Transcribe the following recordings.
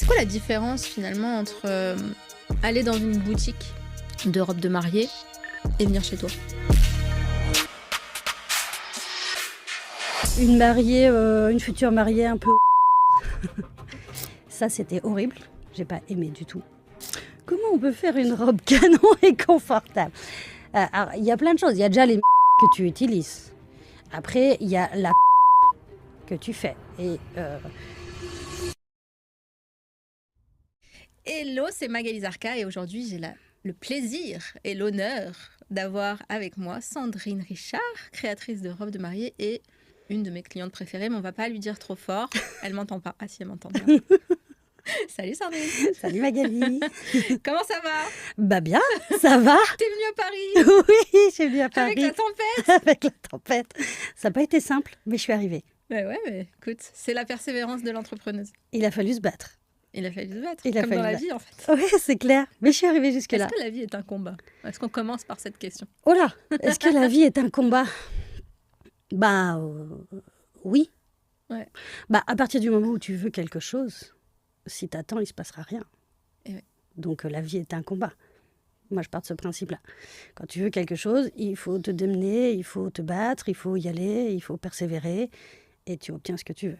C'est quoi la différence finalement entre aller dans une boutique de robes de mariée et venir chez toi? Une mariée, une future mariée un peu... Ça, c'était horrible. J'ai pas aimé du tout. Comment on peut faire une robe canon et confortable? Alors, il y a plein de choses. Il y a déjà les que tu utilises. Après, il y a la que tu fais. Et Hello, c'est Magali Zarka et aujourd'hui j'ai le plaisir et l'honneur d'avoir avec moi Sandrine Richard, créatrice de robes de mariée et une de mes clientes préférées, mais on va pas lui dire trop fort. Elle m'entend pas. Ah si, elle m'entend bien. Salut Sandrine. Salut Magali. Comment ça va? Bah bien, ça va. T'es venue à Paris? Oui, j'ai venu à Paris. Avec la tempête? Avec la tempête. Ça n'a pas été simple, mais je suis arrivée. Ouais, mais écoute, c'est la persévérance de l'entrepreneuse. Il a fallu se battre. Il a fallu se battre, Il a comme fallu dans la se vie en fait. Oui, c'est clair. Mais je suis arrivée jusque-là. Est-ce que la vie est un combat? Est-ce qu'on commence par cette question? Oh là, est-ce que la vie est un combat? Bah oui. Ouais. Bah à partir du moment où tu veux quelque chose, si t'attends, il se passera rien. Et ouais. Donc la vie est un combat. Moi, je pars de ce principe-là. Quand tu veux quelque chose, il faut te démener, il faut te battre, il faut y aller, il faut persévérer, et tu obtiens ce que tu veux.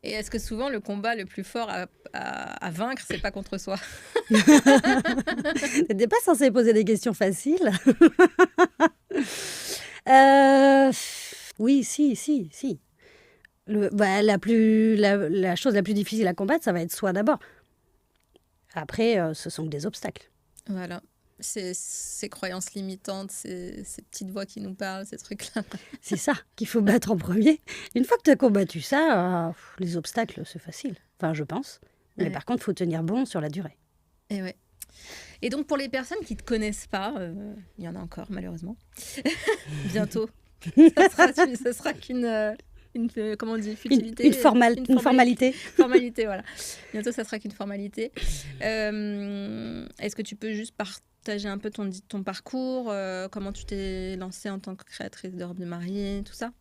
Et est-ce que souvent le combat le plus fort à vaincre, c'est pas contre soi? T'étais pas censé poser des questions faciles. Oui, si. La chose la plus difficile à combattre, ça va être soi d'abord. Après, ce sont que des obstacles. Voilà. Ces croyances limitantes, ces petites voix qui nous parlent, ces trucs-là. C'est ça qu'il faut battre en premier. Une fois que tu as combattu ça, les obstacles, c'est facile. Enfin, je pense. Mais Ouais. par contre, il faut tenir bon sur la durée. Et ouais. Et donc pour les personnes qui ne te connaissent pas, il y en a encore malheureusement, bientôt, ça sera qu'une... comment on dit, futilité, Une formalité. Formalité, voilà. Bientôt, ça sera qu'une formalité. Est-ce que tu peux juste partager un peu ton parcours, comment tu t'es lancée en tant que créatrice de robes de mariée, tout ça?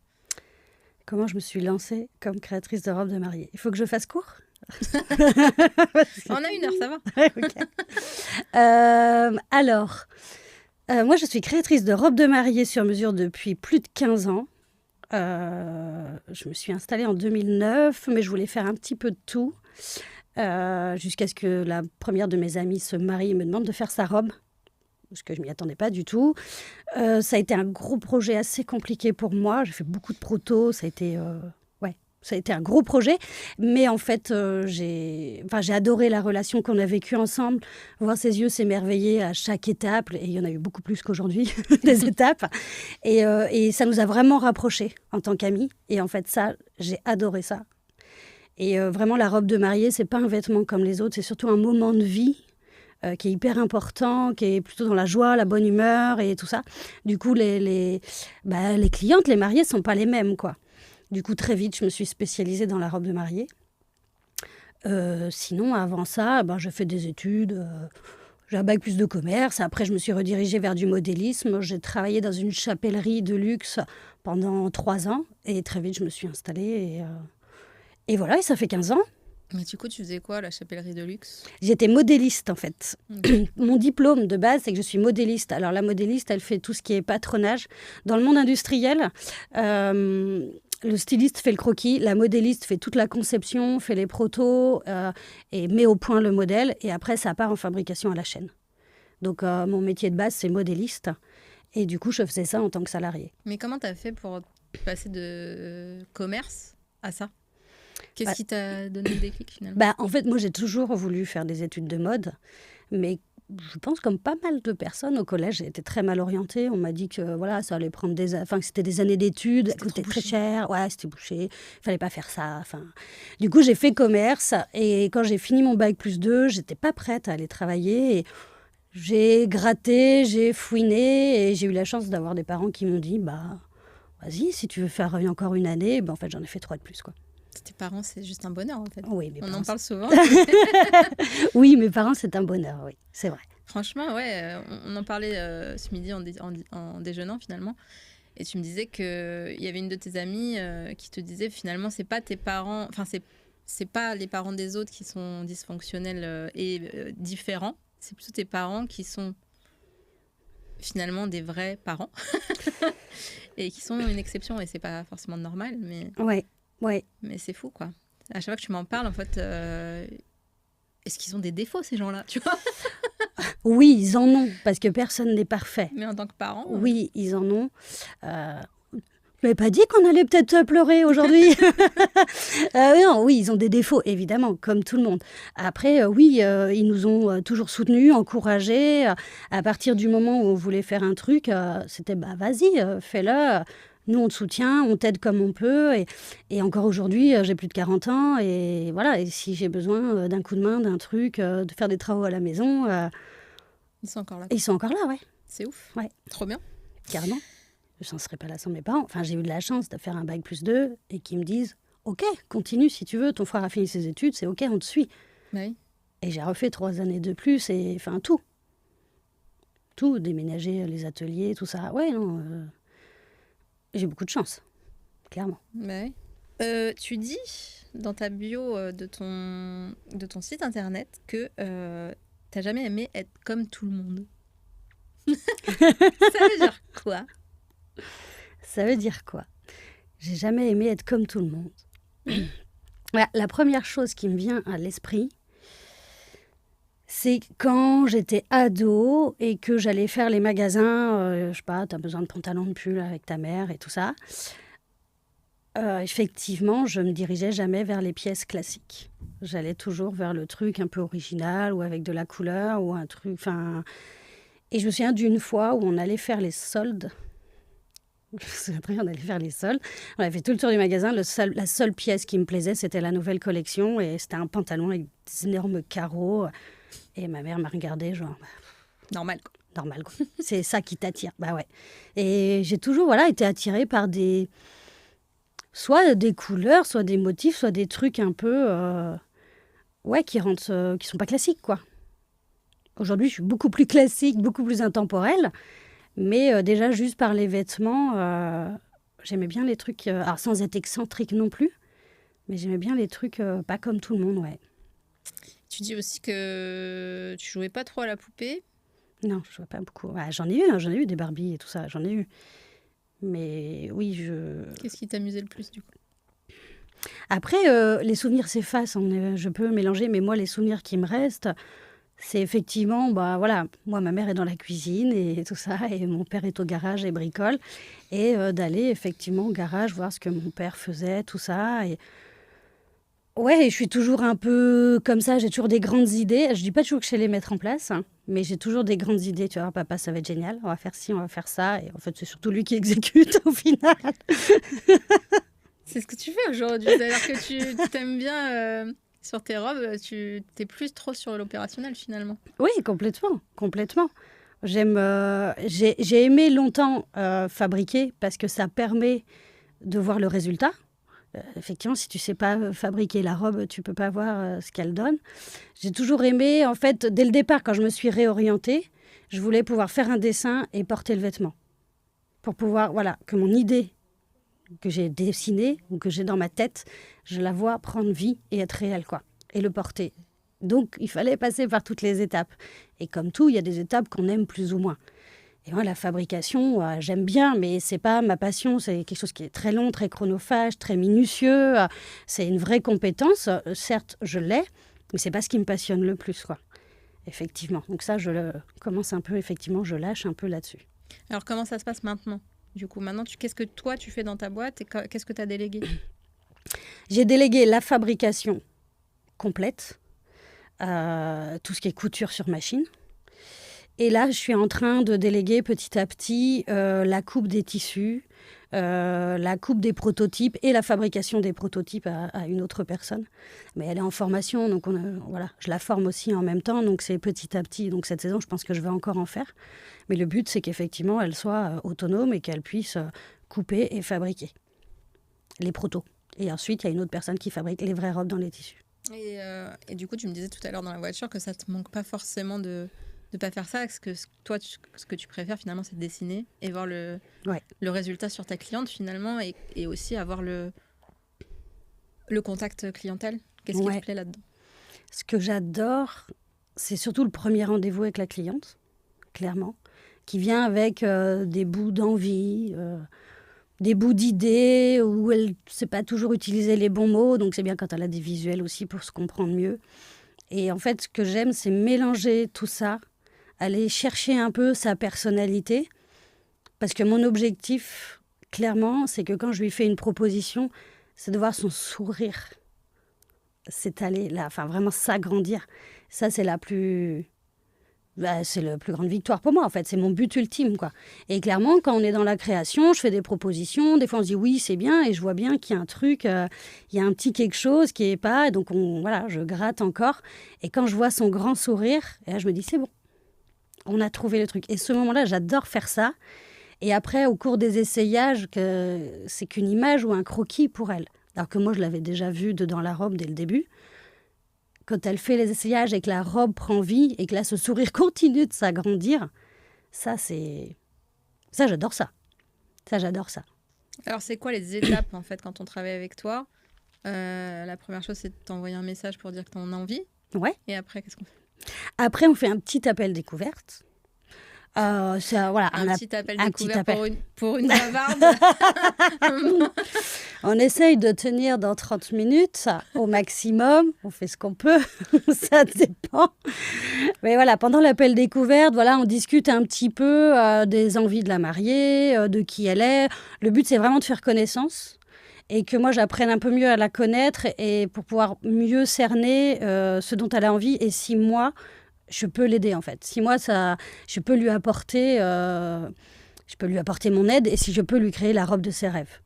Comment je me suis lancée comme créatrice de robes de mariée? Il faut que je fasse court? On a 1 heure, ça va. Ouais, ok. Alors, moi, je suis créatrice de robes de mariée sur mesure depuis plus de 15 ans. Je me suis installée en 2009, mais je voulais faire un petit peu de tout, jusqu'à ce que la première de mes amies se marie et me demande de faire sa robe, parce que je ne m'y attendais pas du tout. Ça a été un gros projet assez compliqué pour moi. J'ai fait beaucoup de protos, ça a été un gros projet, mais en fait, j'ai adoré la relation qu'on a vécue ensemble, voir ses yeux s'émerveiller à chaque étape, et il y en a eu beaucoup plus qu'aujourd'hui, des étapes, et ça nous a vraiment rapprochés en tant qu'amis, et en fait, ça, j'ai adoré ça. Et vraiment, la robe de mariée, c'est pas un vêtement comme les autres, c'est surtout un moment de vie qui est hyper important, qui est plutôt dans la joie, la bonne humeur, et tout ça. Du coup, les clientes, les mariées, sont pas les mêmes, quoi. Du coup, très vite, je me suis spécialisée dans la robe de mariée. Sinon, avant ça, j'ai fait des études. J'ai un bac plus de commerce. Après, je me suis redirigée vers du modélisme. J'ai travaillé dans une chapellerie de luxe pendant 3 ans. Et très vite, je me suis installée. Et voilà, et ça fait 15 ans. Mais du coup, tu faisais quoi, la chapellerie de luxe? J'étais modéliste, en fait. Okay. Mon diplôme de base, c'est que je suis modéliste. Alors, la modéliste, elle fait tout ce qui est patronage. Dans le monde industriel, le styliste fait le croquis, la modéliste fait toute la conception, fait les protos et met au point le modèle. Et après, ça part en fabrication à la chaîne. Donc, mon métier de base, c'est modéliste. Et du coup, je faisais ça en tant que salariée. Mais comment tu as fait pour passer de commerce à ça? Qu'est-ce qui t'a donné le déclic finalement? En fait, moi, j'ai toujours voulu faire des études de mode, mais je pense comme pas mal de personnes au collège, j'ai été très mal orientée. On m'a dit que voilà, ça allait prendre que c'était des années d'études, ça coûtait très cher. Ouais, c'était bouché. Il fallait pas faire ça. Du coup, j'ai fait commerce et quand j'ai fini mon bac plus 2, j'étais pas prête à aller travailler. Et j'ai gratté, j'ai fouiné et j'ai eu la chance d'avoir des parents qui m'ont dit vas-y, si tu veux faire encore une année, en fait, j'en ai fait 3 de plus, quoi. Tes parents, c'est juste un bonheur, en fait. Oui, on en parle souvent. Oui, mes parents, c'est un bonheur, oui, c'est vrai. Franchement, ouais, on en parlait ce midi en déjeunant, finalement. Et tu me disais qu'il y avait une de tes amies qui te disait, finalement, c'est pas tes parents... Enfin, c'est pas les parents des autres qui sont dysfonctionnels et différents, c'est plutôt tes parents qui sont finalement des vrais parents et qui sont une exception, et c'est pas forcément normal, mais c'est fou, quoi. À chaque fois que tu m'en parles, en fait, est-ce qu'ils ont des défauts, ces gens-là, tu vois? Oui, ils en ont, parce que personne n'est parfait. Mais en tant que parent... Oui, ils en ont. Je m'avais pas dit qu'on allait peut-être pleurer aujourd'hui. Non, oui, ils ont des défauts, évidemment, comme tout le monde. Après, oui, ils nous ont toujours soutenus, encouragés. À partir du moment où on voulait faire un truc, c'était vas-y, fais-le. Nous, on te soutient, on t'aide comme on peut. Et encore aujourd'hui, j'ai plus de 40 ans. Et voilà, et si j'ai besoin d'un coup de main, d'un truc, de faire des travaux à la maison... ils sont encore là. Ils sont encore là, ouais. C'est ouf. Ouais. Trop bien. Carrément. Je n'en serais pas là sans mes parents. Enfin, j'ai eu de la chance de faire un bac+2 et qu'ils me disent « Ok, continue si tu veux, ton frère a fini ses études, c'est ok, on te suit. Oui. » Et j'ai refait 3 années de plus, et enfin tout. Tout, déménager les ateliers, tout ça. Ouais, non, j'ai beaucoup de chance, clairement. Oui. Tu dis dans ta bio de ton site internet que tu n'as jamais aimé être comme tout le monde. Ça veut dire quoi? Ça veut dire quoi? J'ai jamais aimé être comme tout le monde. Voilà, la première chose qui me vient à l'esprit, c'est quand j'étais ado et que j'allais faire les magasins, je sais pas, t'as besoin de pantalon, de pull avec ta mère et tout ça. Effectivement, je me dirigeais jamais vers les pièces classiques. J'allais toujours vers le truc un peu original ou avec de la couleur ou un truc... Enfin... Et je me souviens d'une fois où on allait faire les soldes. Je me souviens très bien, on allait faire les soldes. On avait fait tout le tour du magasin. La seule pièce qui me plaisait, c'était la nouvelle collection. Et c'était un pantalon avec des énormes carreaux. Et ma mère m'a regardée genre... Normal, quoi. Normal, quoi. C'est ça qui t'attire. Bah ouais. Et j'ai toujours été attirée par des... Soit des couleurs, soit des motifs, soit des trucs un peu... qui sont pas classiques, quoi. Aujourd'hui, je suis beaucoup plus classique, beaucoup plus intemporelle. Mais déjà, juste par les vêtements, j'aimais bien les trucs... alors, sans être excentrique non plus, mais j'aimais bien les trucs pas comme tout le monde, ouais. Tu dis aussi que tu jouais pas trop à la poupée. Non, je jouais pas beaucoup. Ouais, j'en ai eu des Barbie et tout ça, j'en ai eu. Mais oui, Qu'est-ce qui t'amusait le plus, du coup? Après, les souvenirs s'effacent. Je peux mélanger, mais moi, les souvenirs qui me restent... C'est effectivement, moi, ma mère est dans la cuisine et tout ça, et mon père est au garage et bricole. Et d'aller effectivement au garage, voir ce que mon père faisait, tout ça. Et ouais, je suis toujours un peu comme ça, j'ai toujours des grandes idées. Je dis pas toujours que je sais les mettre en place, hein, mais j'ai toujours des grandes idées. Tu vois, papa, ça va être génial, on va faire ci, on va faire ça. Et en fait, c'est surtout lui qui exécute au final. C'est ce que tu fais aujourd'hui, c'est-à-dire que tu t'aimes bien... Sur tes robes, tu t'es plus trop sur l'opérationnel, finalement. Oui, complètement, complètement. J'ai aimé longtemps fabriquer parce que ça permet de voir le résultat. Effectivement, si tu sais pas fabriquer la robe, tu peux pas voir ce qu'elle donne. J'ai toujours aimé, en fait, dès le départ, quand je me suis réorientée, je voulais pouvoir faire un dessin et porter le vêtement. Pour pouvoir, que mon idée que j'ai dessinée ou que j'ai dans ma tête, je la vois prendre vie et être réelle, quoi, et le porter. Donc, il fallait passer par toutes les étapes. Et comme tout, il y a des étapes qu'on aime plus ou moins. Et moi, la fabrication, j'aime bien, mais c'est pas ma passion. C'est quelque chose qui est très long, très chronophage, très minutieux. C'est une vraie compétence. Certes, je l'ai, mais c'est pas ce qui me passionne le plus, quoi. Effectivement. Donc ça, commence un peu, effectivement, je lâche un peu là-dessus. Alors, comment ça se passe maintenant ? Du coup, maintenant, qu'est-ce que toi, tu fais dans ta boîte et qu'est-ce que tu as délégué ? J'ai délégué la fabrication complète, tout ce qui est couture sur machine. Et là, je suis en train de déléguer petit à petit la coupe des tissus, la coupe des prototypes et la fabrication des prototypes à une autre personne. Mais elle est en formation, donc je la forme aussi en même temps, donc c'est petit à petit. Donc cette saison, je pense que je vais encore en faire. Mais le but, c'est qu'effectivement, elle soit autonome et qu'elle puisse couper et fabriquer les protos. Et ensuite, il y a une autre personne qui fabrique les vraies robes dans les tissus. Et du coup, tu me disais tout à l'heure dans la voiture que ça te manque pas forcément de ne pas faire ça, parce que toi, ce que tu préfères finalement, c'est de dessiner et voir le résultat sur ta cliente finalement, et aussi avoir le contact clientèle. Qu'est-ce qui Ouais. te plaît là-dedans? Ce que j'adore, c'est surtout le premier rendez-vous avec la cliente, clairement, qui vient avec des bouts d'envie, des bouts d'idées, où elle ne sait pas toujours utiliser les bons mots, donc c'est bien quand elle a des visuels aussi pour se comprendre mieux. Et en fait, ce que j'aime, c'est mélanger tout ça, aller chercher un peu sa personnalité, parce que mon objectif, clairement, c'est que quand je lui fais une proposition, c'est de voir son sourire s'étaler là, enfin vraiment s'agrandir. Ça, c'est c'est la plus grande victoire pour moi, en fait. C'est mon but ultime, quoi. Et clairement, quand on est dans la création, je fais des propositions. Des fois, on se dit oui, c'est bien. Et je vois bien qu'il y a un truc, il y a un petit quelque chose qui n'est pas. Et donc, voilà, je gratte encore. Et quand je vois son grand sourire, et là, je me dis, c'est bon. On a trouvé le truc. Et ce moment-là, j'adore faire ça. Et après, au cours des essayages, c'est qu'une image ou un croquis pour elle. Alors que moi, je l'avais déjà vu dedans la robe dès le début. Quand elle fait les essayages et que la robe prend vie et que là, ce sourire continue de s'agrandir, ça, j'adore ça. Ça, j'adore ça. Alors, c'est quoi les étapes, en fait, quand on travaille avec toi? La première chose, c'est de t'envoyer un message pour dire que tu en as envie. Ouais. Et après, qu'est-ce qu'on fait? Après, on fait un petit appel découverte. Voilà, Un petit appel un découvert petit appel. pour une bavarde. On essaye de tenir dans 30 minutes au maximum. On fait ce qu'on peut, ça dépend. Mais voilà, pendant l'appel découverte, voilà, on discute un petit peu des envies de la mariée, de qui elle est. Le but, c'est vraiment de faire connaissance et que moi, j'apprenne un peu mieux à la connaître et pour pouvoir mieux cerner ce dont elle a envie et si moi, je peux l'aider, en fait. Si moi, je peux lui apporter mon aide et si je peux lui créer la robe de ses rêves.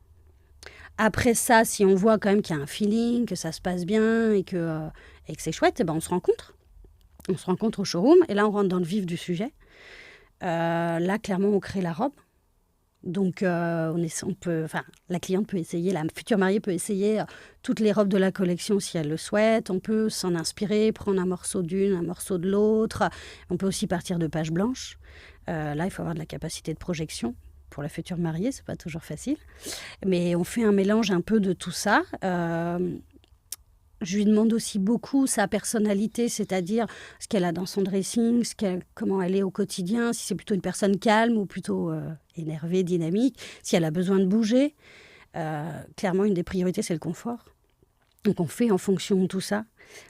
Après ça, si on voit quand même qu'il y a un feeling, que ça se passe bien et que c'est chouette, eh ben on se rencontre. On se rencontre au showroom et là, on rentre dans le vif du sujet. Là, clairement, on crée la robe. Donc, la cliente peut essayer, la future mariée peut essayer toutes les robes de la collection si elle le souhaite. On peut s'en inspirer, prendre un morceau d'une, un morceau de l'autre. On peut aussi partir de pages blanches. Là, il faut avoir de la capacité de projection. Pour la future mariée, c'est pas toujours facile. Mais on fait un mélange un peu de tout ça. Je lui demande aussi beaucoup sa personnalité, c'est-à-dire ce qu'elle a dans son dressing, comment elle est au quotidien, si c'est plutôt une personne calme ou plutôt énervée, dynamique, si elle a besoin de bouger. Clairement, une des priorités, c'est le confort. Donc, on fait en fonction de tout ça.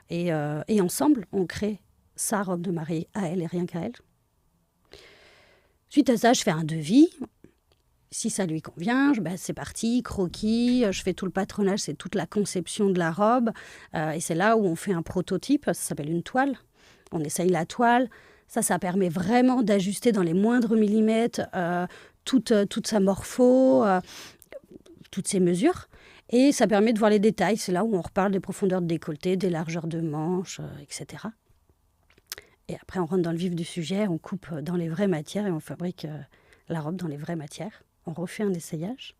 Et ensemble, on crée sa robe de mariée à elle et rien qu'à elle. Suite à ça, je fais un devis. Si ça lui convient, c'est parti, croquis, je fais tout le patronage, c'est toute la conception de la robe. Et c'est là où on fait un prototype, ça s'appelle une toile. On essaye la toile. Ça permet vraiment d'ajuster dans les moindres millimètres toute sa morpho, toutes ses mesures. Et ça permet de voir les détails. C'est là où on reparle des profondeurs de décolleté, des largeurs de manches, etc. Et après, on rentre dans le vif du sujet, on coupe dans les vraies matières et on fabrique la robe dans les vraies matières. On refait un essayage.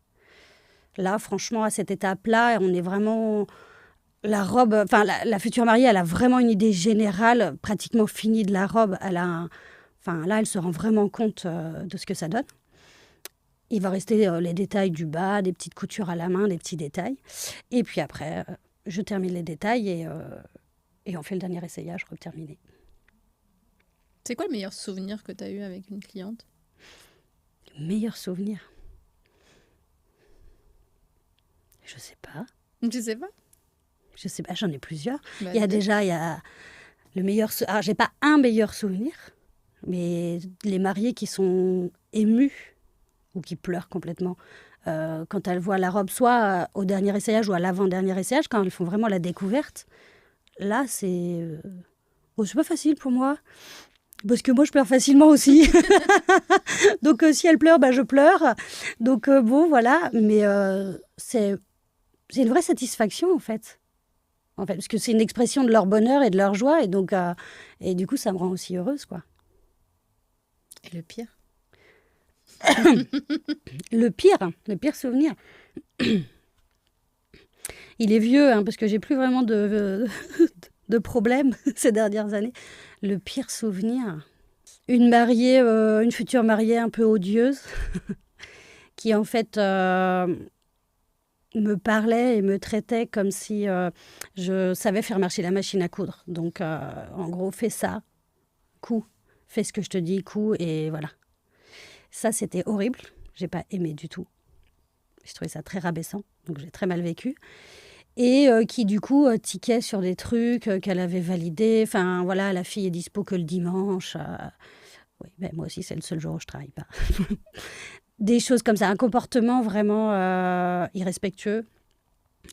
Là, franchement, à cette étape-là, on est vraiment... La robe... Enfin, la future mariée, elle a vraiment une idée générale, pratiquement finie de la robe. Là, elle se rend vraiment compte de ce que ça donne. Il va rester les détails du bas, des petites coutures à la main, des petits détails. Et puis après, je termine les détails et on fait le dernier essayage, robe terminée. C'est quoi le meilleur souvenir que tu as eu avec une cliente? Le meilleur souvenir? Je sais pas. Tu sais pas? Je sais pas, j'en ai plusieurs. Bah, il y a le meilleur... Alors, j'ai pas un meilleur souvenir, mais les mariés qui sont émus ou qui pleurent complètement quand elles voient la robe, soit au dernier essayage ou à l'avant-dernier essayage, quand elles font vraiment la découverte. Là, c'est pas facile pour moi. Parce que moi, je pleure facilement aussi. Donc, si elle pleure, je pleure. Donc, voilà. Mais c'est une vraie satisfaction, en fait. Parce que c'est une expression de leur bonheur et de leur joie. Et donc, et du coup, ça me rend aussi heureuse, quoi. Et le pire? Le pire souvenir. Il est vieux, parce que j'ai plus vraiment de problèmes ces dernières années. Le pire souvenir, une future mariée un peu odieuse, qui en fait me parlait et me traitait comme si je savais faire marcher la machine à coudre. Donc, en gros, fais ça, coup, fais ce que je te dis, coup, et voilà. Ça, c'était horrible. J'ai pas aimé du tout. Je trouvais ça très rabaissant, donc j'ai très mal vécu. Et qui, du coup, tiquait sur des trucs qu'elle avait validés. Enfin, voilà, la fille est dispo que le dimanche. Oui, ben, moi aussi, c'est le seul jour où je travaille pas. Des choses comme ça, un comportement vraiment irrespectueux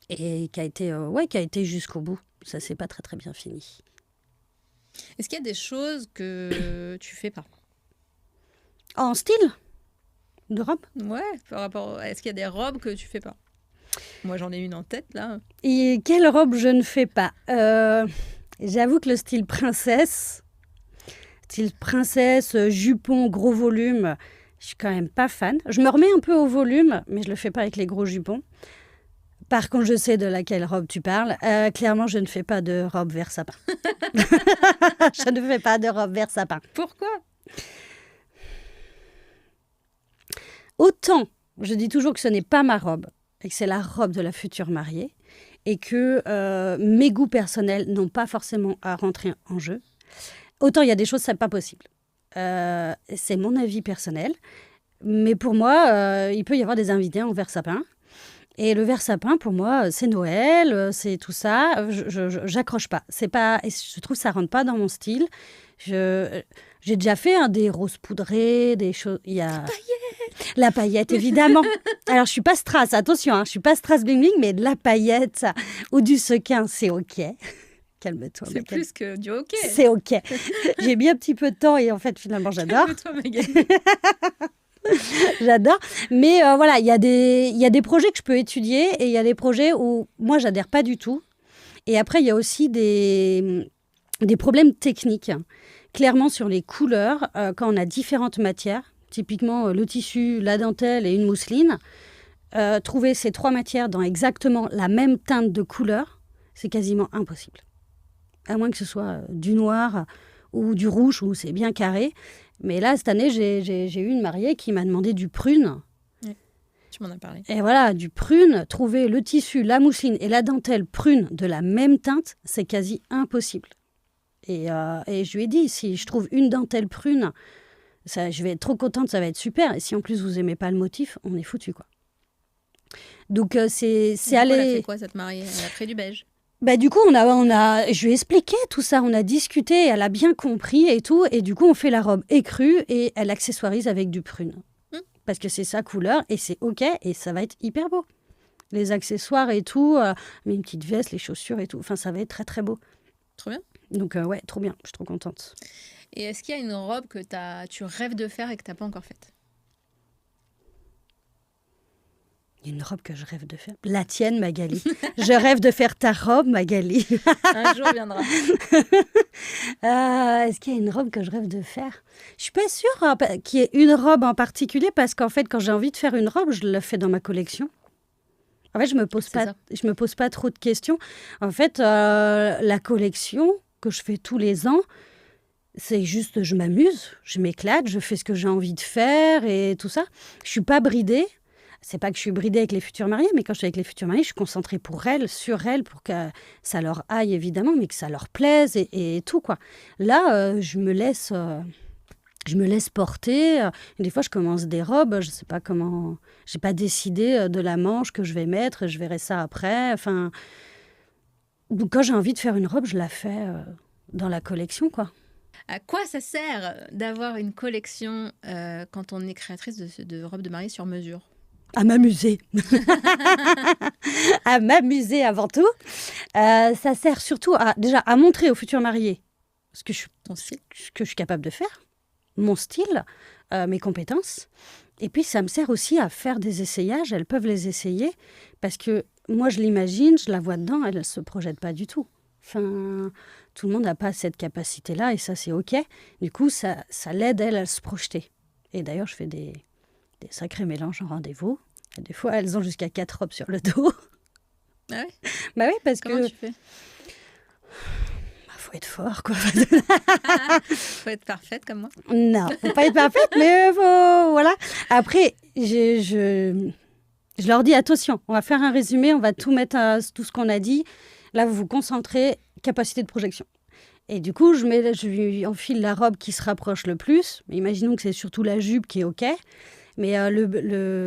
et qui a été jusqu'au bout. Ça s'est pas très très bien fini. Est-ce qu'il y a des choses que tu fais pas? En style de robe. Ouais, par rapport. Est-ce qu'il y a des robes que tu fais pas? Moi, j'en ai une en tête là. Et quelle robe je ne fais pas? J'avoue que le style princesse, jupon, gros volume, je suis quand même pas fan. Je me remets un peu au volume, mais je le fais pas avec les gros jupons. Par contre, je sais de laquelle robe tu parles. Clairement, je ne fais pas de robe vert sapin. Je ne fais pas de robe vert sapin. Pourquoi? Autant, je dis toujours que ce n'est pas ma robe et que c'est la robe de la future mariée et que mes goûts personnels n'ont pas forcément à rentrer en jeu. Autant il y a des choses, c'est pas possible. C'est mon avis personnel. Mais pour moi, il peut y avoir des invités en vert sapin. Et le vert sapin, pour moi, c'est Noël, c'est tout ça. J'accroche pas. C'est pas. Et je trouve que ça rentre pas dans mon style. J'ai déjà fait des roses poudrées, des choses. Il y a la paillette, évidemment. Alors je suis pas strass, attention, hein, je suis pas strass bling bling, mais de la paillette ou du sequin, c'est ok. Calme-toi. C'est plus que du ok. C'est ok. J'ai mis un petit peu de temps et en fait finalement j'adore. Calme-toi, Magali. J'adore. Mais voilà, il y a des projets que je peux étudier et il y a des projets où moi, j'adhère pas du tout. Et après, il y a aussi des problèmes techniques. Clairement, sur les couleurs, quand on a différentes matières, typiquement le tissu, la dentelle et une mousseline, trouver ces 3 matières dans exactement la même teinte de couleur, c'est quasiment impossible. À moins que ce soit du noir ou du rouge, où c'est bien carré. Mais là, cette année, j'ai eu une mariée qui m'a demandé du prune. Oui, tu m'en as parlé. Et voilà, du prune, trouver le tissu, la mousseline et la dentelle prune de la même teinte, c'est quasi impossible. Et je lui ai dit, si je trouve une dentelle prune, je vais être trop contente, ça va être super. Et si en plus vous aimez pas le motif, on est foutu, quoi. Donc c'est aller. Elle a fait quoi, cette mariée? Elle a pris du beige. Bah, du coup, je lui ai expliqué tout ça, on a discuté, elle a bien compris et tout. Et du coup, on fait la robe écrue et elle accessoirise avec du prune. Parce que c'est sa couleur et c'est ok et ça va être hyper beau. Les accessoires et tout, une petite veste, les chaussures et tout. Enfin, ça va être très très beau. Trop bien. Donc ouais, trop bien, je suis trop contente. Et est-ce qu'il y a une robe que tu rêves de faire et que tu n'as pas encore faite? Il y a une robe que je rêve de faire. La tienne, Magali. Je rêve de faire ta robe, Magali. Un jour viendra. Est-ce qu'il y a une robe que je rêve de faire? Je suis pas sûre qu'il y ait une robe en particulier parce qu'en fait, quand j'ai envie de faire une robe, je la fais dans ma collection. En fait, je me pose pas trop de questions. En fait, la collection que je fais tous les ans, c'est juste, je m'amuse, je m'éclate, je fais ce que j'ai envie de faire et tout ça. Je suis pas bridée. C'est pas que je suis bridée avec les futurs mariés, mais quand je suis avec les futurs mariés, je suis concentrée pour elles, sur elles, pour que ça leur aille évidemment, mais que ça leur plaise et tout, quoi. Là, je me laisse porter. Des fois, je commence des robes, je sais pas comment. J'ai pas décidé de la manche que je vais mettre, je verrai ça après. Enfin, donc quand j'ai envie de faire une robe, je la fais dans la collection, quoi. À quoi ça sert d'avoir une collection quand on est créatrice de robes de mariée sur mesure? À m'amuser. À m'amuser avant tout. Ça sert surtout déjà à montrer aux futurs mariés ce que je suis capable de faire, mon style, mes compétences. Et puis, ça me sert aussi à faire des essayages. Elles peuvent les essayer parce que moi, je l'imagine, je la vois dedans, elle ne se projette pas du tout. Enfin, tout le monde n'a pas cette capacité-là et ça, c'est OK. Du coup, ça l'aide, elle, à se projeter. Et d'ailleurs, je fais des sacrés mélanges en rendez-vous. Et des fois, elles ont jusqu'à 4 robes sur le dos. Ah ouais? Bah oui, parce Comment que... tu fais? Faut être fort, quoi. Faut être parfaite comme moi? Non, faut pas être parfaite, mais faut... Voilà. Après, je Je leur dis, attention, on va faire un résumé, on va tout mettre à tout ce qu'on a dit. Là, vous vous concentrez, capacité de projection. Et du coup, je lui enfile la robe qui se rapproche le plus. Imaginons que c'est surtout la jupe qui est OK. Mais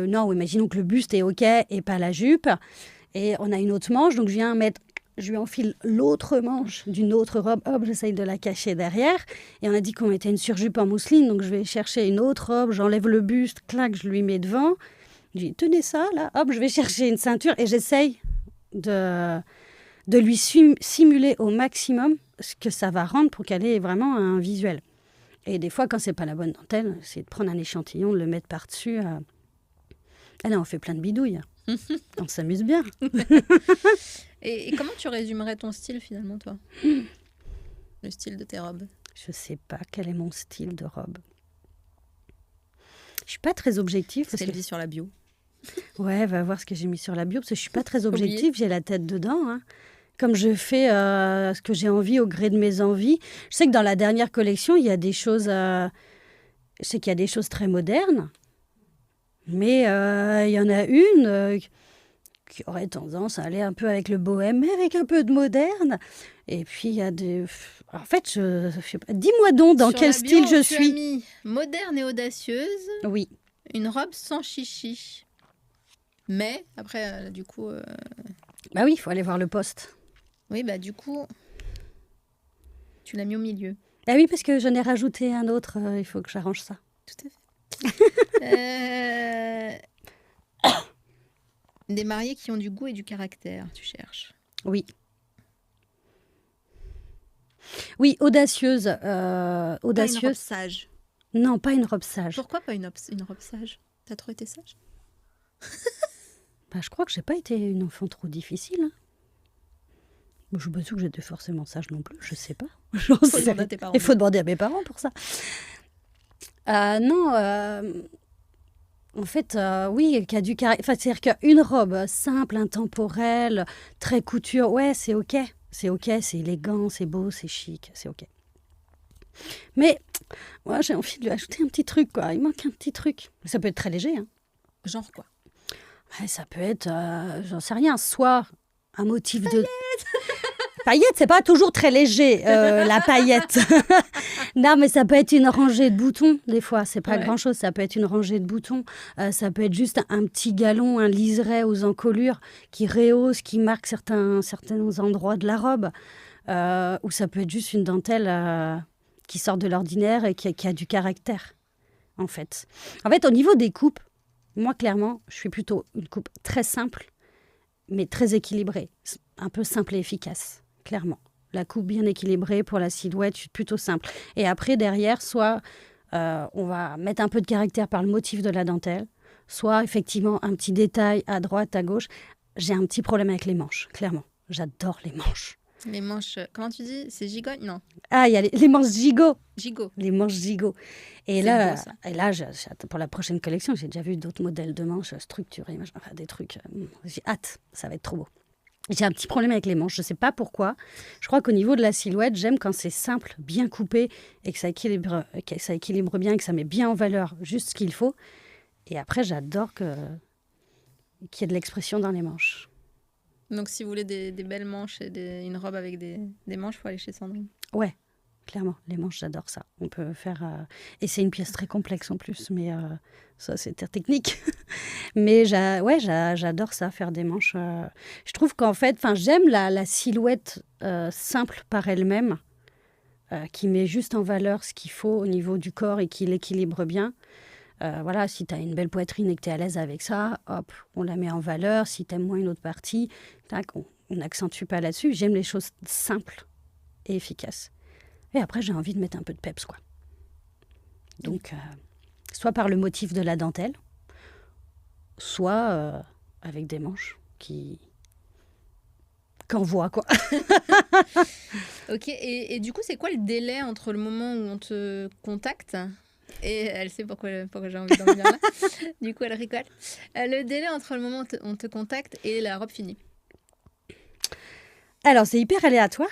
non, imaginons que le buste est OK et pas la jupe. Et on a une autre manche, donc je lui enfile l'autre manche d'une autre robe. Hop, j'essaye de la cacher derrière. Et on a dit qu'on mettait une surjupe en mousseline, donc je vais chercher une autre robe, j'enlève le buste, clac, je lui mets devant. Je lui dis, tenez ça, là. Hop, je vais chercher une ceinture et j'essaye de lui simuler au maximum ce que ça va rendre pour qu'elle ait vraiment un visuel. Et des fois, quand c'est pas la bonne dentelle, c'est de prendre un échantillon, de le mettre par-dessus. Ah là, on fait plein de bidouilles. On s'amuse bien. Et comment tu résumerais ton style finalement, toi? Le style de tes robes? Je sais pas quel est mon style de robe. Je suis pas très objective. C'est dit sur la bio. Ouais, va voir ce que j'ai mis sur la bio, parce que je suis pas très objective, j'ai la tête dedans. Hein. Comme je fais ce que j'ai envie au gré de mes envies. Je sais que dans la dernière collection, il y a des choses... je sais qu'il y a des choses très modernes, mais il y en a une qui aurait tendance à aller un peu avec le bohème, mais avec un peu de moderne. Et puis, il y a des... En fait, je sais pas. Dis-moi donc dans quel style je suis. Tu as mis moderne et audacieuse. Oui. Une robe sans chichi. Mais, après, du coup... Bah oui, il faut aller voir le poste. Oui, bah du coup, tu l'as mis au milieu. Ah oui, parce que j'en ai rajouté un autre, il faut que j'arrange ça. Tout à fait. Des mariés qui ont du goût et du caractère, tu cherches. Oui. Oui, audacieuse. Audacieuse. Pas une robe sage. Non, pas une robe sage. Pourquoi pas une robe sage? T'as trop été sage? Bah, je crois que j'ai pas été une enfant trop difficile. Hein. Je suis pas sûre que j'étais forcément sage non plus, je sais pas. Il faut demander à mes parents pour ça. Non, en fait, oui, qui a du caractère. Enfin, c'est-à-dire qu'une robe simple, intemporelle, très couture, ouais, c'est OK. C'est OK, c'est élégant, c'est beau, c'est chic, c'est OK. Mais moi, j'ai envie de lui ajouter un petit truc, quoi. Il manque un petit truc. Ça peut être très léger. Hein. Genre quoi? Ouais, ça peut être, j'en sais rien, soit un motif de... Paillette, c'est pas toujours très léger, la paillette. Non, mais ça peut être une rangée de boutons, des fois. C'est pas grand-chose. Ça peut être une rangée de boutons. Ça peut être juste un petit galon, un liseré aux encolures qui rehausse, qui marque certains endroits de la robe. Ou ça peut être juste une dentelle qui sort de l'ordinaire et qui a du caractère, en fait. En fait, au niveau des coupes, moi, clairement, je suis plutôt une coupe très simple, mais très équilibrée. Un peu simple et efficace. Clairement. La coupe bien équilibrée pour la silhouette, je suis plutôt simple. Et après, derrière, soit on va mettre un peu de caractère par le motif de la dentelle, soit effectivement un petit détail à droite, à gauche. J'ai un petit problème avec les manches, clairement. J'adore les manches. Les manches, comment tu dis? C'est gigot? Non. Ah, il y a les manches gigot. Gigot. Les manches gigot. Et là, pour la prochaine collection, j'ai déjà vu d'autres modèles de manches structurées, enfin, des trucs. J'ai hâte, ça va être trop beau. J'ai un petit problème avec les manches, je ne sais pas pourquoi. Je crois qu'au niveau de la silhouette, j'aime quand c'est simple, bien coupé, et que ça équilibre bien, que ça met bien en valeur juste ce qu'il faut. Et après, j'adore qu'il y ait de l'expression dans les manches. Donc, si vous voulez des belles manches et une robe avec des manches, il faut aller chez Sandrine. Ouais, clairement. Les manches, j'adore ça. On peut faire... Et c'est une pièce très complexe en plus, mais ça, c'est technique. Mais j'adore ça, faire des manches. Je trouve qu'en fait, j'aime la silhouette simple par elle-même, qui met juste en valeur ce qu'il faut au niveau du corps et qui l'équilibre bien. Voilà, si tu as une belle poitrine et que tu es à l'aise avec ça, hop, on la met en valeur. Si tu aimes moins une autre partie, tac, on n'accentue pas là-dessus. J'aime les choses simples et efficaces. Et après, j'ai envie de mettre un peu de peps, quoi. Donc, soit par le motif de la dentelle, soit avec des manches qu'envoient, quoi. Ok, et du coup, c'est quoi le délai entre le moment où on te contacte et elle sait pourquoi j'ai envie d'en venir là. Du coup, elle rigole. Le délai entre le moment où on te contacte et la robe finie? Alors, c'est hyper aléatoire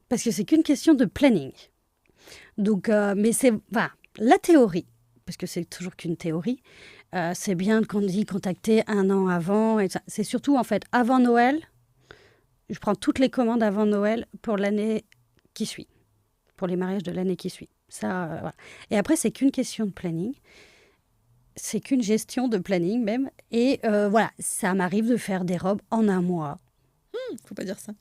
parce que c'est qu'une question de planning. Donc, mais c'est la théorie, parce que c'est toujours qu'une théorie, C'est bien d'y contacter un an avant. Et c'est surtout, en fait, avant Noël, je prends toutes les commandes avant Noël pour l'année qui suit, pour les mariages de l'année qui suit. Ça, voilà. Et après, c'est qu'une question de planning. C'est qu'une gestion de planning même. Et voilà, ça m'arrive de faire des robes en un mois. Faut pas dire ça.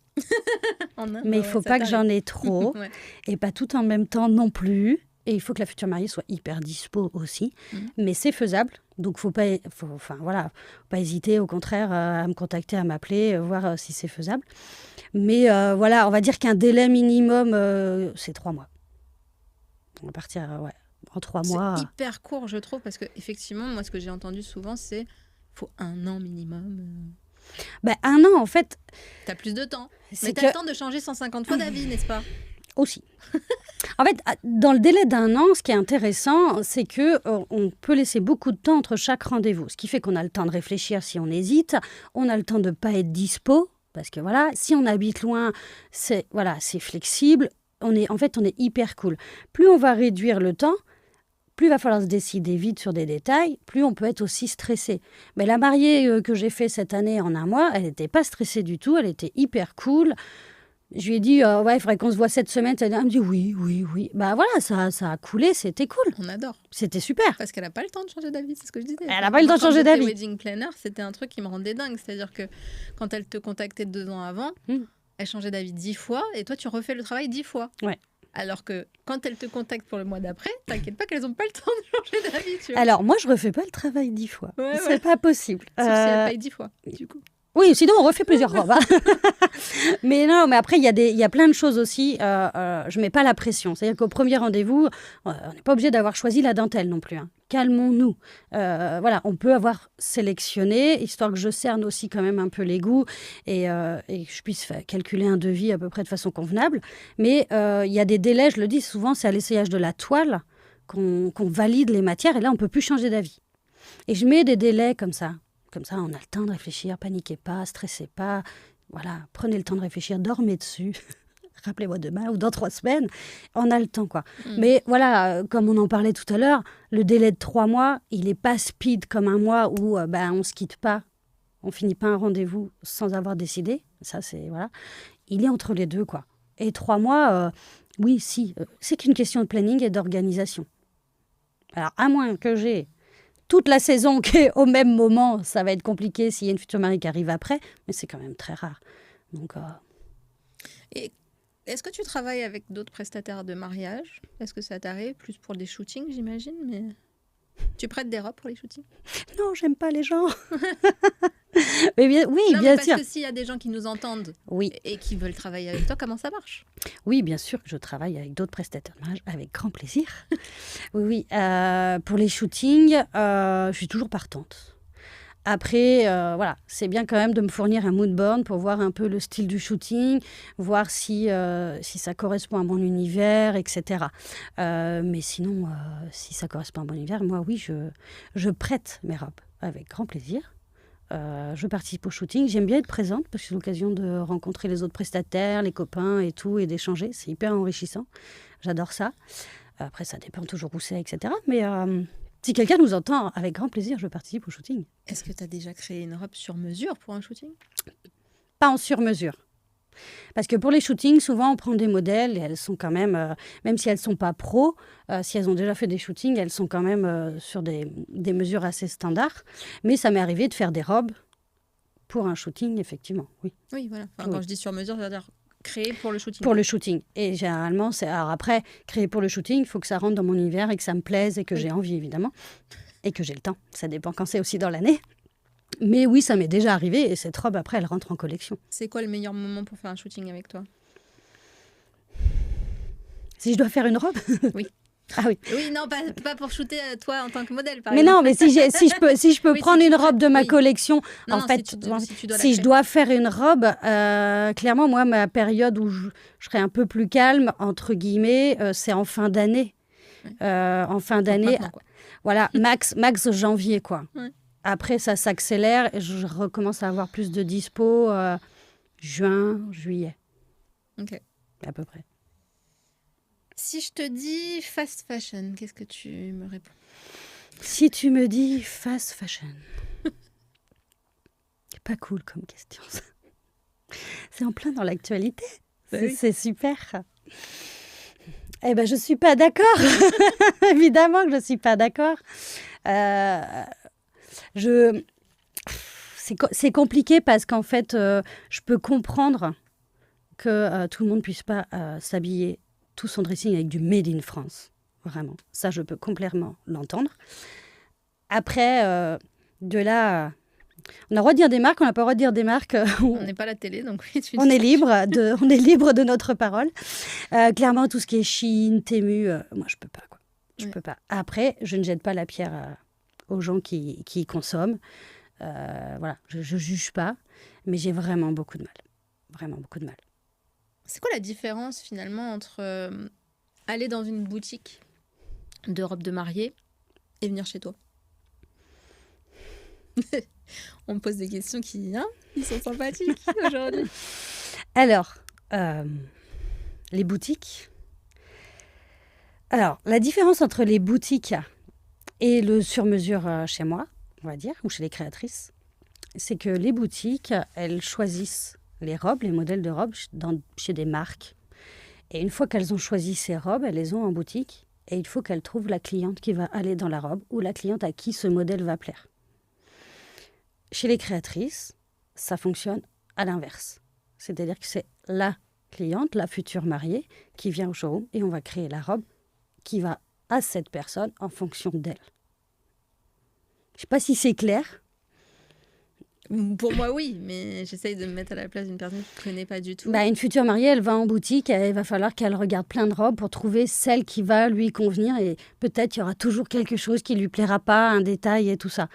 Mais il ne faut pas que j'en ai trop. Ouais. Et pas tout en même temps non plus. Et il faut que la future mariée soit hyper dispo aussi. Mais c'est faisable. Donc, faut pas hésiter, au contraire, à me contacter, à m'appeler, voir si c'est faisable. Mais voilà, on va dire qu'un délai minimum, c'est 3 mois. On va partir en 3 mois. C'est hyper court, je trouve, parce que effectivement, moi, ce que j'ai entendu souvent, c'est faut 1 an minimum. Ben, 1 an, en fait. T'as plus de temps. C'est Mais t'as le temps de changer 150 fois d'avis, n'est-ce pas? Aussi. En fait, dans le délai d'1 an, ce qui est intéressant, c'est que on peut laisser beaucoup de temps entre chaque rendez-vous. Ce qui fait qu'on a le temps de réfléchir si on hésite. On a le temps de ne pas être dispo. Parce que voilà, si on habite loin, c'est flexible. On est hyper cool. Plus on va réduire le temps, plus il va falloir se décider vite sur des détails, plus on peut être aussi stressé. Mais la mariée que j'ai fait cette année en 1 mois, elle n'était pas stressée du tout, elle était hyper cool. Je lui ai dit, il faudrait qu'on se voit cette semaine. Elle me dit, oui. Bah voilà, ça a coulé, c'était cool. On adore. C'était super. Parce qu'elle n'a pas le temps de changer d'avis, c'est ce que je disais. Elle n'a pas le temps de changer d'avis. Quand j'étais wedding planner, c'était un truc qui me rendait dingue. C'est-à-dire que quand elle te contactait 2 ans avant, elle changeait d'avis 10 fois et toi, tu refais le travail 10 fois. Ouais. Alors que quand elle te contacte pour le mois d'après, t'inquiète pas qu'elles n'ont pas le temps de changer d'avis. Tu vois. Alors, moi, je refais pas le travail 10 fois. C'est pas possible. Sauf si elle paye 10 fois, du coup. Oui, sinon on refait plusieurs robes. Mais non, mais après, il y a plein de choses aussi. Je ne mets pas la pression. C'est-à-dire qu'au premier rendez-vous, on n'est pas obligé d'avoir choisi la dentelle non plus. Calmons-nous. Voilà, on peut avoir sélectionné, histoire que je cerne aussi quand même un peu les goûts et que je puisse calculer un devis à peu près de façon convenable. Mais il y a des délais, je le dis souvent, c'est à l'essayage de la toile qu'on valide les matières. Et là, on ne peut plus changer d'avis. Et je mets des délais comme ça. Comme ça, on a le temps de réfléchir, paniquez pas, stressez pas. Voilà, prenez le temps de réfléchir, dormez dessus. Rappelez-moi demain ou dans 3 semaines. On a le temps, quoi. Mais voilà, comme on en parlait tout à l'heure, le délai de 3 mois, il n'est pas speed comme 1 mois où on ne se quitte pas. On finit pas un rendez-vous sans avoir décidé. Ça, c'est... Voilà. Il est entre les deux, quoi. Et 3 mois, oui, c'est qu'une question de planning et d'organisation. Alors, à moins que j'ai toute la saison qui est au même moment, ça va être compliqué s'il y a une future mariée qui arrive après, mais c'est quand même très rare. Donc, Et est-ce que tu travailles avec d'autres prestataires de mariage? Est-ce que ça t'arrive? Plus pour des shootings, j'imagine, mais tu prêtes des robes pour les shootings? Non, j'aime pas les gens. Mais bien parce sûr. que s'il y a des gens qui nous entendent Oui. et qui veulent travailler avec toi, comment ça marche? Oui, bien sûr que je travaille avec d'autres prestataires de mariage, avec grand plaisir. Oui. Pour les shootings, je suis toujours partante. Après, voilà, c'est bien quand même de me fournir un mood board pour voir un peu le style du shooting, voir si ça correspond à mon univers, etc. Mais sinon, si ça correspond à mon univers, moi, oui, je prête mes robes avec grand plaisir. Je participe au shooting. J'aime bien être présente parce que c'est l'occasion de rencontrer les autres prestataires, les copains et tout, et d'échanger. C'est hyper enrichissant. J'adore ça. Après, ça dépend toujours où c'est, etc. Mais si quelqu'un nous entend, avec grand plaisir, je participe au shooting. Est-ce que tu as déjà créé une robe sur mesure pour un shooting? Pas en sur-mesure. Parce que pour les shootings, souvent, on prend des modèles et elles sont quand même, même si elles ne sont pas pro, si elles ont déjà fait des shootings, elles sont quand même sur des mesures assez standards. Mais ça m'est arrivé de faire des robes pour un shooting, effectivement, oui. Oui, voilà. Enfin, quand je dis sur mesure, je veux dire créé pour le shooting. Pour le shooting. Et généralement, alors après, créer pour le shooting, il faut que ça rentre dans mon univers et que ça me plaise et que j'ai envie, évidemment. Et que j'ai le temps. Ça dépend quand c'est aussi dans l'année. Mais oui, ça m'est déjà arrivé et cette robe, après, elle rentre en collection. C'est quoi le meilleur moment pour faire un shooting avec toi? Si je dois faire une robe? Oui. Ah oui. Oui, non, pas pour shooter toi en tant que modèle, par mais exemple. Non, mais si je peux prendre une robe de ma collection, non, en fait, si je dois faire une robe, clairement, moi, ma période où je serai un peu plus calme, entre guillemets, c'est en fin d'année. En fin d'année, voilà, max janvier, quoi. Ouais. Après, ça s'accélère et je recommence à avoir plus de dispo juin, juillet. Ok. À peu près. Si je te dis fast fashion, qu'est-ce que tu me réponds? Si tu me dis fast fashion, c'est pas cool comme question, ça. C'est en plein dans l'actualité. C'est super. Eh ben, je suis pas d'accord. Évidemment que je suis pas d'accord. C'est compliqué parce qu'en fait, je peux comprendre que tout le monde puisse pas s'habiller tout son dressing avec du made in France. Vraiment. Ça, je peux complètement l'entendre. Après, de là... on a le droit de dire des marques, on n'a pas le droit de dire des marques. On n'est pas à la télé, donc oui, on est libre de notre parole. Clairement, tout ce qui est Shein, Temu, moi, je peux pas, quoi. Je peux pas. Après, je ne jette pas la pierre aux gens qui y consomment. Voilà, je juge pas, mais j'ai vraiment beaucoup de mal. Vraiment beaucoup de mal. C'est quoi la différence, finalement, entre aller dans une boutique de robe de mariée et venir chez toi? On me pose des questions qui sont sympathiques aujourd'hui. Alors, les boutiques. Alors, la différence entre les boutiques et le sur-mesure chez moi, on va dire, ou chez les créatrices, c'est que les boutiques, elles choisissent les robes, les modèles de robes chez des marques. Et une fois qu'elles ont choisi ces robes, elles les ont en boutique. Et il faut qu'elles trouvent la cliente qui va aller dans la robe ou la cliente à qui ce modèle va plaire. Chez les créatrices, ça fonctionne à l'inverse. C'est-à-dire que c'est la cliente, la future mariée, qui vient au showroom et on va créer la robe qui va à cette personne en fonction d'elle. Je ne sais pas si c'est clair. Pour moi, oui, mais j'essaye de me mettre à la place d'une personne qui ne connaît pas du tout. Une future mariée, elle va en boutique, il va falloir qu'elle regarde plein de robes pour trouver celle qui va lui convenir. Et peut-être il y aura toujours quelque chose qui ne lui plaira pas, un détail et tout ça.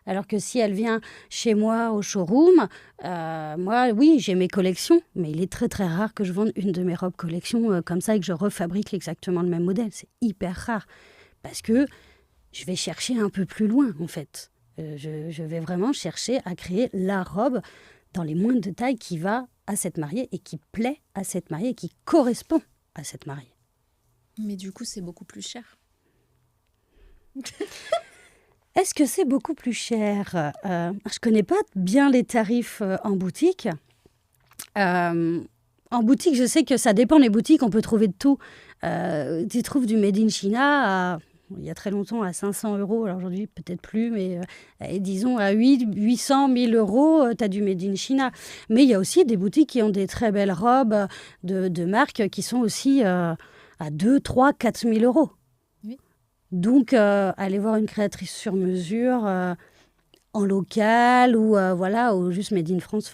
Alors que si elle vient chez moi au showroom, moi, oui, j'ai mes collections, mais il est très très rare que je vende une de mes robes collection comme ça et que je refabrique exactement le même modèle. C'est hyper rare parce que je vais chercher un peu plus loin en fait. Je vais vraiment chercher à créer la robe dans les moindres détails qui va à cette mariée et qui plaît à cette mariée et qui correspond à cette mariée. Mais du coup, c'est beaucoup plus cher. Est-ce que c'est beaucoup plus cher ? Je ne connais pas bien les tarifs en boutique. En boutique, je sais que ça dépend des boutiques, on peut trouver de tout. Tu trouves du Made in China il y a très longtemps à 500 €, alors aujourd'hui peut-être plus, mais disons à 800 000 €, tu as du Made in China. Mais il y a aussi des boutiques qui ont des très belles robes de marques qui sont aussi à 2, 3, 4 000 €. Oui. Donc, aller voir une créatrice sur mesure en local ou ou juste Made in France,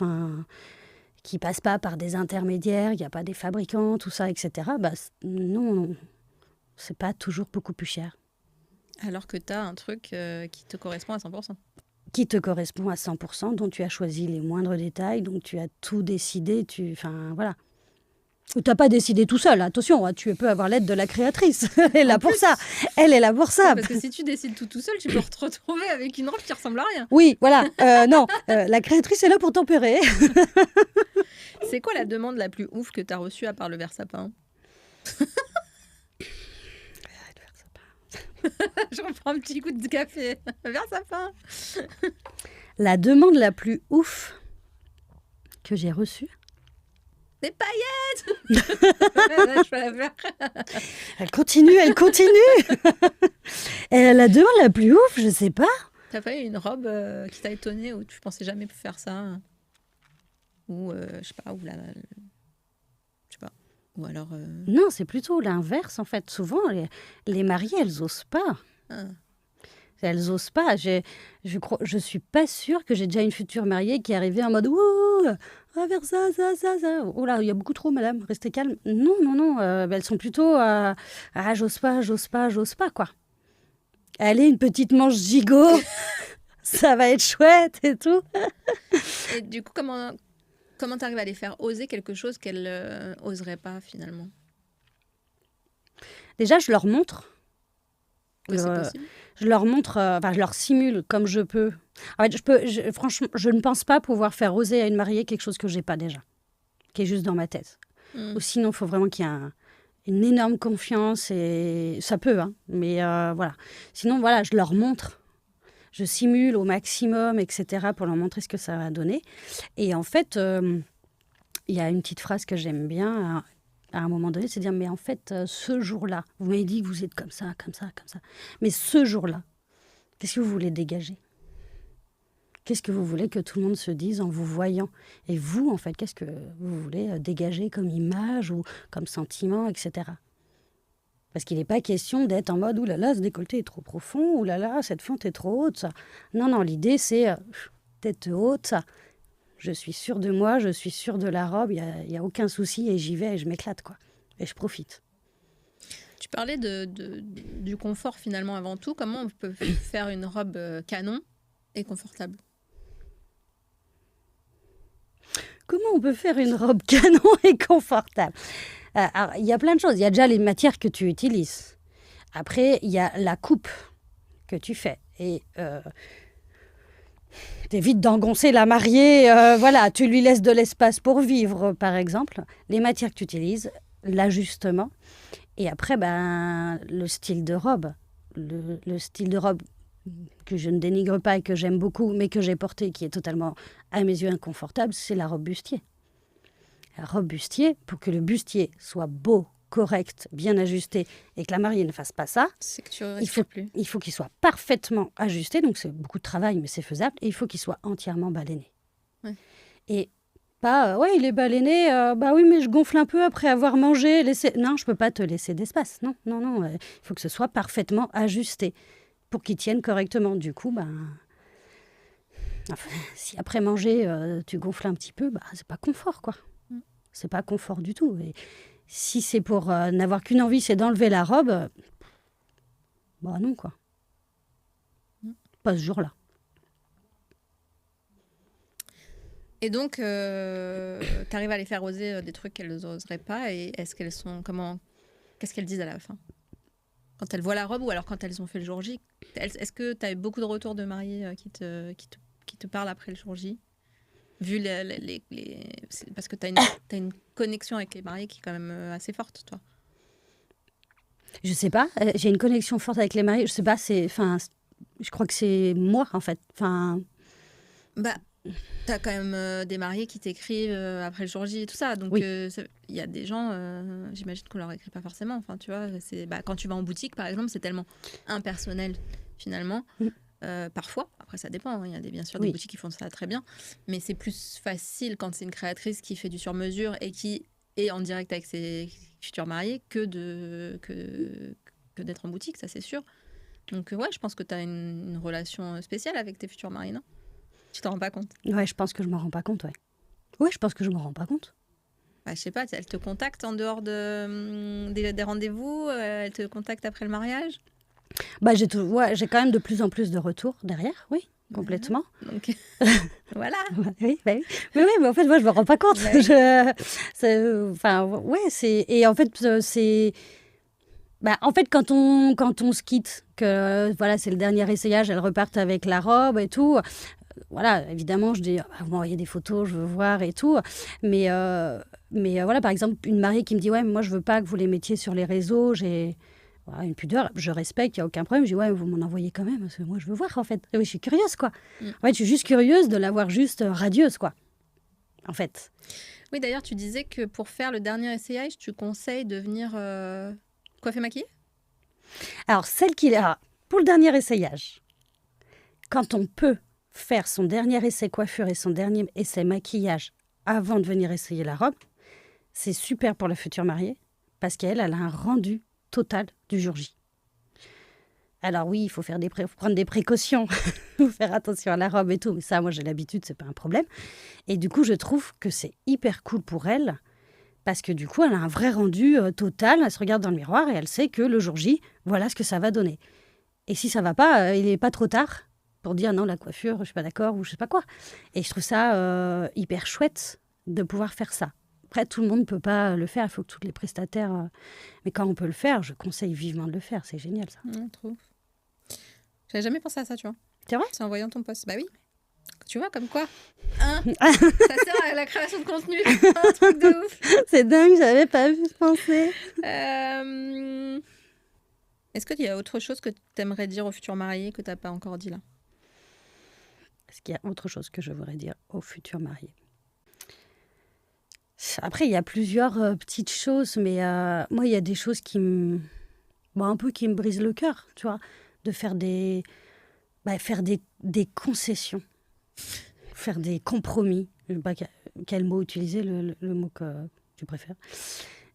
qui passe pas par des intermédiaires, il n'y a pas des fabricants, tout ça, etc. Non, c'est pas toujours beaucoup plus cher. Alors que tu as un truc qui te correspond à 100%. Qui te correspond à 100%, dont tu as choisi les moindres détails, dont tu as tout décidé, voilà. Ou tu n'as pas décidé tout seul, attention, tu peux avoir l'aide de la créatrice. Elle est là pour ça. Elle est là pour ça. Parce que si tu décides tout seul, tu peux te retrouver avec une robe qui ressemble à rien. Oui, voilà. Non, la créatrice est là pour tempérer. C'est quoi la demande la plus ouf que tu as reçue à part le verre-sapin? Je reprends un petit coup de café. Verre-sapin. La demande la plus ouf que j'ai reçue? Des paillettes. Je peux la faire. Elle continue. Et la demande la plus ouf, je sais pas. T'as pas eu une robe qui t'a étonnée ou tu pensais jamais faire ça? Ou je sais pas, ou alors... Non, c'est plutôt l'inverse en fait. Souvent, les mariées, elles osent pas. Ah. Elles osent pas. Je suis pas sûre que j'ai déjà une future mariée qui est arrivée en mode « Ouh, on va faire ça. Oh là, il y a beaucoup trop, madame, restez calme. » Non. Elles sont plutôt « Ah, j'ose pas, quoi. » Allez, une petite manche gigot, ça va être chouette et tout. Et du coup, comment tu arrives à les faire oser quelque chose qu'elles n'oseraient pas finalement? Déjà, je leur montre. Que c'est possible. Je leur montre, je leur simule comme je peux. En fait, franchement, je ne pense pas pouvoir faire oser à une mariée quelque chose que je n'ai pas déjà, qui est juste dans ma tête. Ou sinon, il faut vraiment qu'il y ait une énorme confiance et ça peut, hein, mais voilà. Sinon, voilà, je leur montre. Je simule au maximum, etc., pour leur montrer ce que ça va donner. Et en fait, il y a une petite phrase que j'aime bien à un moment donné, c'est de dire, mais en fait, ce jour-là, vous m'avez dit que vous êtes comme ça, comme ça, comme ça. Mais ce jour-là, qu'est-ce que vous voulez dégager ? Qu'est-ce que vous voulez que tout le monde se dise en vous voyant ? Et vous, en fait, qu'est-ce que vous voulez dégager comme image ou comme sentiment, etc. Parce qu'il n'est pas question d'être en mode « Ouh là là, ce décolleté est trop profond, ouh là là, cette fente est trop haute. » Ça. Non, non, l'idée, c'est tête haute, ça. Je suis sûre de moi, je suis sûre de la robe, il y a aucun souci et j'y vais et je m'éclate, quoi. Et je profite. Tu parlais du confort, finalement, avant tout. Comment on peut faire une robe canon et confortable ? Comment on peut faire une robe canon et confortable ? Alors, il y a plein de choses. Il y a déjà les matières que tu utilises. Après, il y a la coupe que tu fais. Et t'évites d'engoncer la mariée. Voilà, tu lui laisses de l'espace pour vivre, par exemple. Les matières que tu utilises, l'ajustement. Et après, le style de robe. Le style de robe que je ne dénigre pas et que j'aime beaucoup, mais que j'ai porté, qui est totalement, à mes yeux, inconfortable, c'est la robe bustier. La robe bustier, pour que le bustier soit beau, correct, bien ajusté, et que la mariée ne fasse pas ça, c'est que tu respires plus. Il faut qu'il soit parfaitement ajusté, donc c'est beaucoup de travail, mais c'est faisable, et il faut qu'il soit entièrement baleiné. Ouais. Et pas, il est baleiné, oui, mais je gonfle un peu après avoir mangé, non, je ne peux pas te laisser d'espace, non, il faut que ce soit parfaitement ajusté, pour qu'il tienne correctement. Du coup, si après manger, tu gonfles un petit peu, c'est pas confort, quoi. C'est pas confort du tout. Et si c'est pour n'avoir qu'une envie, c'est d'enlever la robe, non, quoi. Pas ce jour-là. Et donc, tu arrives à les faire oser des trucs qu'elles n'oseraient pas. Et est-ce qu'elles sont... Qu'est-ce qu'elles disent à la fin ? Quand elles voient la robe ou alors quand elles ont fait le jour J, est-ce que tu as eu beaucoup de retours de mariés qui te parlent après le jour J ? Vu parce que tu as une connexion avec les mariés qui est quand même assez forte, toi. Je sais pas. J'ai une connexion forte avec les mariés. Je sais pas. Je crois que c'est moi, en fait. T'as quand même des mariés qui t'écrivent après le jour J et tout ça. Donc, il y a des gens, j'imagine qu'on leur écrit pas forcément. Enfin, tu vois, quand tu vas en boutique, par exemple, c'est tellement impersonnel, finalement. Parfois, après ça dépend, il y a bien sûr des boutiques qui font ça très bien, mais c'est plus facile quand c'est une créatrice qui fait du sur-mesure et qui est en direct avec ses futurs mariés que d'être en boutique, ça c'est sûr. Donc je pense que tu as une relation spéciale avec tes futurs mariés, non ? Tu t'en rends pas compte ? Ouais, je pense que je m'en rends pas compte, ouais. Ouais, je pense que je m'en rends pas compte. Je sais pas, elle te contacte en dehors des rendez-vous, elle te contacte après le mariage ? J'ai quand même de plus en plus de retours derrière, oui, complètement. Donc, voilà. Oui, mais en fait, moi, je me rends pas compte. Et en fait, c'est... en fait, quand on se quitte, que voilà, c'est le dernier essayage, elles repartent avec la robe et tout. Voilà, évidemment, je dis, vous m'envoyez des photos, je veux voir et tout. Mais voilà, par exemple, une mariée qui me dit, ouais, mais moi, je veux pas que vous les mettiez sur les réseaux, j'ai... une pudeur, je respecte, il n'y a aucun problème. Je dis, ouais, vous m'en envoyez quand même, parce que moi, je veux voir, en fait. Et oui, je suis curieuse, quoi. En fait, je suis juste curieuse de la voir juste radieuse, quoi. En fait. Oui, d'ailleurs, tu disais que pour faire le dernier essayage, tu conseilles de venir coiffer maquiller ? Alors, pour le dernier essayage, quand on peut faire son dernier essai coiffure et son dernier essai maquillage avant de venir essayer la robe, c'est super pour la future mariée, parce qu'elle a un rendu total du jour J. Alors oui, il faut prendre des précautions, faire attention à la robe et tout, mais ça, moi j'ai l'habitude, c'est pas un problème. Et du coup, je trouve que c'est hyper cool pour elle, parce que du coup, elle a un vrai rendu total, elle se regarde dans le miroir et elle sait que le jour J, voilà ce que ça va donner. Et si ça va pas, il n'est pas trop tard pour dire non, la coiffure, je suis pas d'accord ou je sais pas quoi. Et je trouve ça hyper chouette de pouvoir faire ça. Après, tout le monde ne peut pas le faire, il faut que tous les prestataires... Mais quand on peut le faire, je conseille vivement de le faire, c'est génial ça. Trop. J'avais jamais pensé à ça, tu vois. C'est vrai ? C'est en voyant ton post. Bah oui. Tu vois, comme quoi ça sert à la création de contenu. Un truc de ouf. C'est dingue, j'avais pas vu penser. Est-ce qu'il y a autre chose que tu aimerais dire aux futurs mariés que tu n'as pas encore dit là? Est-ce qu'il y a autre chose que je voudrais dire aux futurs mariés? Après, il y a plusieurs petites choses, mais moi, il y a des choses qui me... un peu qui me brisent le cœur, tu vois, de faire des concessions, faire des compromis. Je ne sais pas quel mot utiliser, le mot que tu préfères.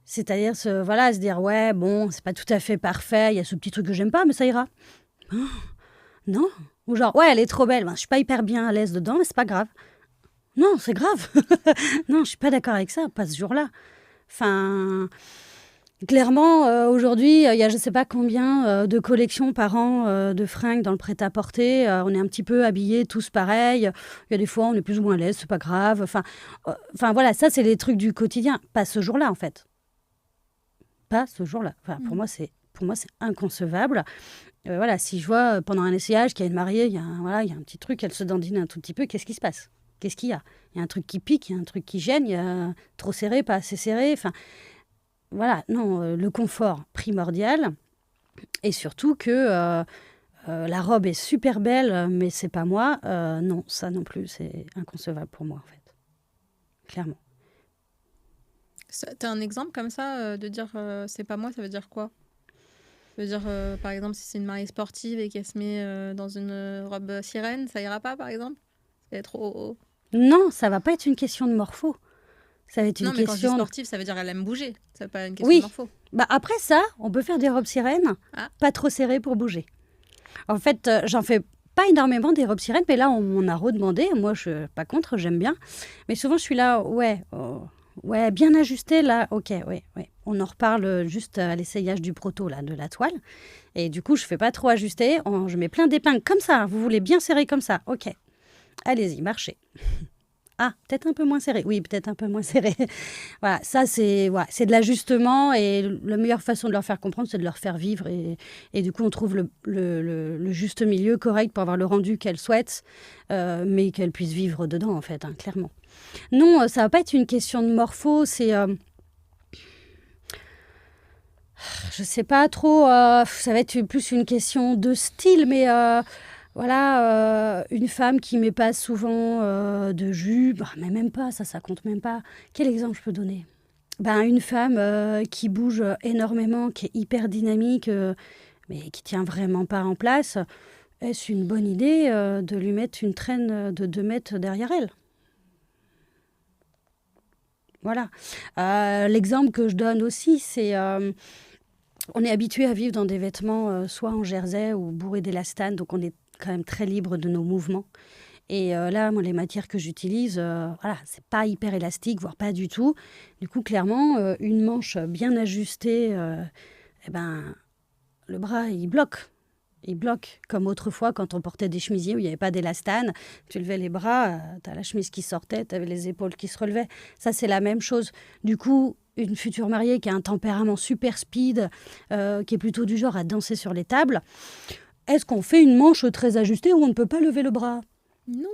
C'est-à-dire se dire, ouais, bon, c'est pas tout à fait parfait, il y a ce petit truc que j'aime pas, mais ça ira. Oh, non. Ou genre, ouais, elle est trop belle, je suis pas hyper bien à l'aise dedans, mais c'est pas grave. Non, c'est grave. Non, je suis pas d'accord avec ça, pas ce jour-là. Enfin, clairement, aujourd'hui, il y a je sais pas combien de collections par an de fringues dans le prêt-à-porter. On est un petit peu habillés tous pareil. Il y a des fois, on est plus ou moins à l'aise, c'est pas grave. Enfin, voilà, ça, c'est les trucs du quotidien. Pas ce jour-là, en fait. Pas ce jour-là. Enfin, pour moi, c'est inconcevable. Voilà, si je vois pendant un essayage qu'il y a une mariée, il y a un petit truc, elle se dandine un tout petit peu, qu'est-ce qui se passe? Qu'est-ce qu'il y a? Il y a un truc qui pique, il y a un truc qui gêne, il y a trop serré, pas assez serré. Enfin, voilà, non, le confort primordial. Et surtout que la robe est super belle, mais c'est pas moi. Non, ça non plus, c'est inconcevable pour moi, en fait. Clairement. T'as un exemple comme ça de dire c'est pas moi, ça veut dire quoi? Ça veut dire, par exemple, si c'est une mariée sportive et qu'elle se met dans une robe sirène, ça ira pas, par exemple? C'est trop... Non, ça va pas être une question de morpho. Ça va être une Non, mais quand je dis question... sportive, ça veut dire qu'elle aime bouger. C'est pas une question de morpho. Après ça, on peut faire des robes sirènes, pas trop serrées pour bouger. En fait, j'en fais pas énormément des robes sirènes, mais là, on m'en a redemandé. Moi, je suis pas contre, j'aime bien. Mais souvent, je suis là, ouais, bien ajusté, là, ok, ouais. On en reparle juste à l'essayage du proto, là, de la toile. Et du coup, je fais pas trop ajuster. Je mets plein d'épingles comme ça. Vous voulez bien serrer comme ça, ok. Allez-y, marchez. Ah, peut-être un peu moins serré. Oui, peut-être un peu moins serré. Voilà, ça, c'est de l'ajustement. Et la meilleure façon de leur faire comprendre, c'est de leur faire vivre. Et du coup, on trouve le juste milieu correct pour avoir le rendu qu'elles souhaitent, mais qu'elles puissent vivre dedans, en fait, clairement. Non, ça ne va pas être une question de morpho. C'est... je ne sais pas trop. Ça va être plus une question de style, mais... une femme qui met pas souvent de jupe, mais même pas, ça compte même pas. Quel exemple je peux donner? Une femme qui bouge énormément, qui est hyper dynamique, mais qui tient vraiment pas en place. Est-ce une bonne idée de lui mettre une traîne de 2 mètres derrière elle? Voilà. L'exemple que je donne aussi, c'est... on est habitué à vivre dans des vêtements soit en jersey ou bourrés d'élastane, donc on est quand même très libre de nos mouvements. Et là, moi, les matières que j'utilise, c'est pas hyper élastique, voire pas du tout. Du coup, clairement, une manche bien ajustée, le bras, il bloque. Il bloque, comme autrefois, quand on portait des chemisiers où il n'y avait pas d'élastane. Tu levais les bras, tu as la chemise qui sortait, tu avais les épaules qui se relevaient. Ça, c'est la même chose. Du coup, une future mariée qui a un tempérament super speed, qui est plutôt du genre à danser sur les tables, est-ce qu'on fait une manche très ajustée où on ne peut pas lever le bras? Non.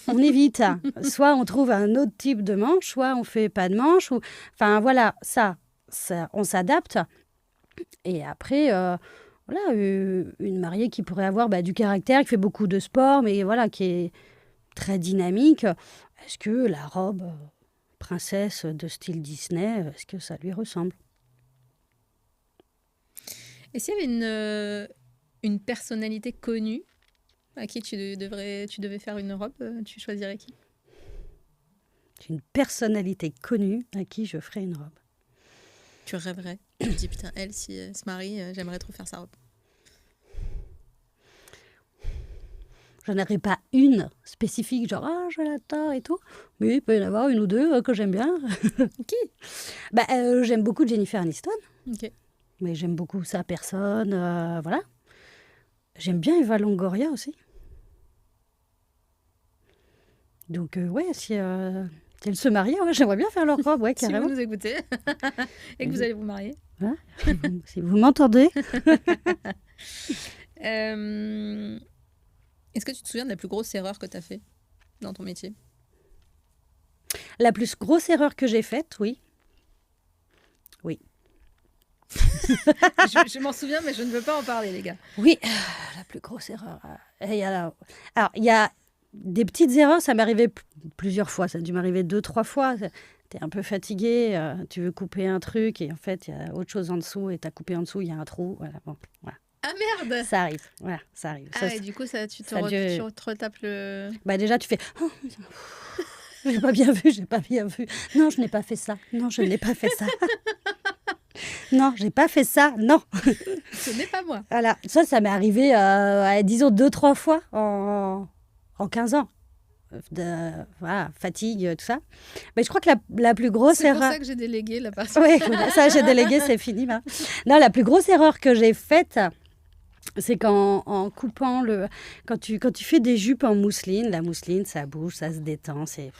On évite. Soit on trouve un autre type de manche, soit on fait pas de manche. Enfin, voilà, ça on s'adapte. Et après, une mariée qui pourrait avoir du caractère, qui fait beaucoup de sport, mais voilà, qui est très dynamique. Est-ce que la robe princesse de style Disney, est-ce que ça lui ressemble? Et s'il y avait une personnalité connue à qui tu devais faire une robe, tu choisirais qui? Une personnalité connue à qui je ferais une robe. Tu rêverais. Tu te dis, putain, elle, si elle se marie, j'aimerais trop faire sa robe. Je n'en aurais pas une spécifique, genre, je l'attends et tout. Mais il peut y en avoir une ou deux que j'aime bien. Qui? J'aime beaucoup Jennifer Aniston. Ok. Mais j'aime beaucoup sa personne, voilà. J'aime bien Eva Longoria aussi. Donc, si elle se marie, j'aimerais bien faire leur robe, carrément. Si vous nous écoutez et que vous allez vous marier. Voilà. Si vous m'entendez. Est-ce que tu te souviens de la plus grosse erreur que tu as fait? dans ton métier? La plus grosse erreur que j'ai faite, oui. Oui. Je m'en souviens, mais je ne veux pas en parler, les gars. Oui, la plus grosse erreur. Alors, il y a des petites erreurs, ça m'est arrivé plusieurs fois. Ça a dû m'arriver 2-3 fois. Tu es un peu fatigué, tu veux couper un truc et en fait, il y a autre chose en dessous et tu as coupé en dessous, il y a un trou. Voilà, bon, voilà. Ah merde! Ça arrive. Voilà, ça arrive. Ah, et du coup, tu te retapes le... Bah déjà, tu fais... Oh, j'ai pas bien vu, j'ai pas bien vu. Non, je n'ai pas fait ça. Non, je n'ai pas fait ça. Non, j'ai pas fait ça. Non. Ce n'est pas moi. Voilà, ça m'est arrivé, disons, 2-3 fois en 15 ans. Voilà, fatigue, tout ça. Mais je crois que la plus grosse erreur... C'est pour ça que j'ai délégué la partie. Oui, ça, j'ai délégué, c'est fini. Là. Non, la plus grosse erreur que j'ai faite, c'est qu'en coupant le... Quand tu fais des jupes en mousseline, la mousseline, ça bouge, ça se détend, c'est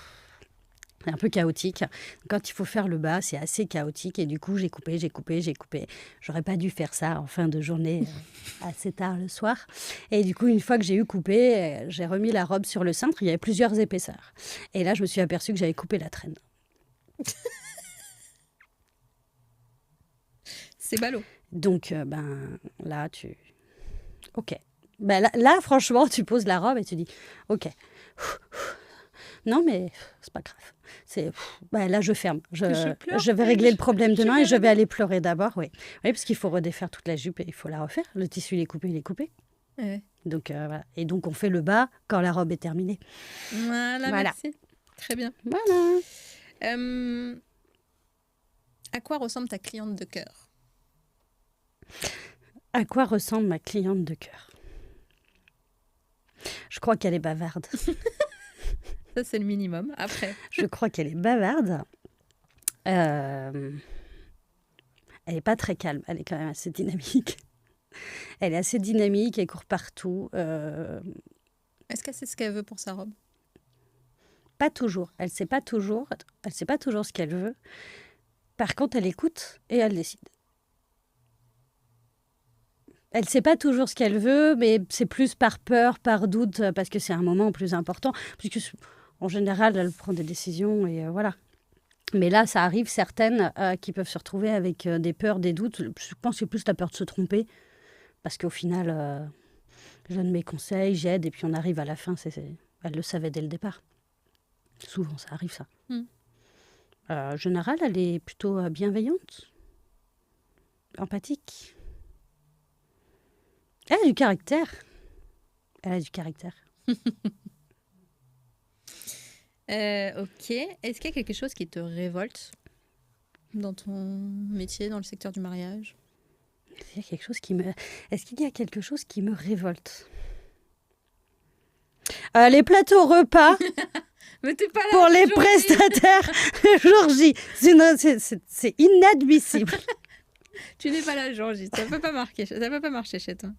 un peu chaotique. Quand il faut faire le bas, c'est assez chaotique. Et du coup, j'ai coupé. J'aurais pas dû faire ça en fin de journée, assez tard le soir. Et du coup, une fois que j'ai eu coupé, j'ai remis la robe sur le cintre. Il y avait plusieurs épaisseurs. Et là, je me suis aperçue que j'avais coupé la traîne. C'est ballot. Donc, là, OK. Là, franchement, tu poses la robe et tu dis OK. Non, mais c'est pas grave. Là, je ferme. Je vais régler le problème demain et je vais aller pleurer d'abord. Oui, parce qu'il faut redéfaire toute la jupe et il faut la refaire. Le tissu, il est coupé. Ouais. Donc, voilà. Et donc, on fait le bas quand la robe est terminée. Voilà. Merci. Très bien. Voilà. À quoi ressemble ta cliente de cœur? À quoi ressemble ma cliente de cœur? Je crois qu'elle est bavarde. Ça, c'est le minimum. Après. Je crois qu'elle est bavarde. Elle n'est pas très calme. Elle est quand même assez dynamique. Elle est assez dynamique, elle court partout. Est-ce qu'elle sait ce qu'elle veut pour sa robe? Pas toujours. Elle sait pas toujours ce qu'elle veut. Par contre, elle écoute et elle décide. Elle ne sait pas toujours ce qu'elle veut, mais c'est plus par peur, par doute, parce que c'est un moment plus important. Puisque, en général, elle prend des décisions et voilà. Mais là, ça arrive certaines qui peuvent se retrouver avec des peurs, des doutes. Je pense que c'est plus la peur de se tromper. Parce qu'au final, je donne mes conseils, j'aide, et puis on arrive à la fin. Elle le savait dès le départ. Souvent, ça arrive, ça. En général, elle est plutôt bienveillante, empathique. Elle a du caractère. Ok. Est-ce qu'il y a quelque chose qui te révolte dans ton métier, dans le secteur du mariage? Est-ce qu'il y a quelque chose qui me révolte? Les plateaux repas Mais t'es pas là pour les prestataires le jour J. C'est inadmissible. Tu n'es pas là le jour J. Ça peut pas marcher chez toi.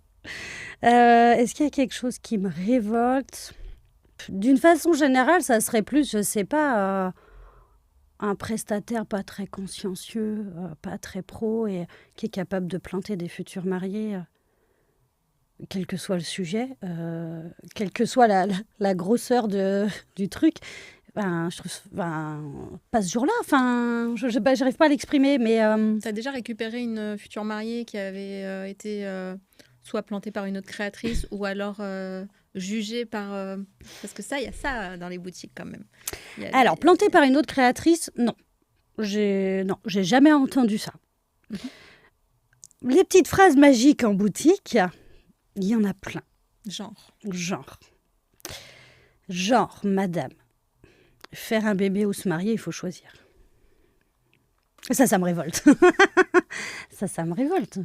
Est-ce qu'il y a quelque chose qui me révolte? D'une façon générale, ça serait plus, je sais pas, un prestataire pas très consciencieux, pas très pro et qui est capable de planter des futurs mariés, quel que soit le sujet, quelle que soit la grosseur du truc. Je trouve, pas ce jour-là, j'arrive pas à l'exprimer, mais... Tu as déjà récupéré une future mariée qui avait été soit plantée par une autre créatrice ou alors jugée par... parce que ça, il y a ça dans les boutiques quand même. Alors, plantée par une autre créatrice, non. J'ai jamais entendu ça. Les petites phrases magiques en boutique, il y en a plein. Genre, madame, faire un bébé ou se marier, il faut choisir. Ça me révolte. ça me révolte.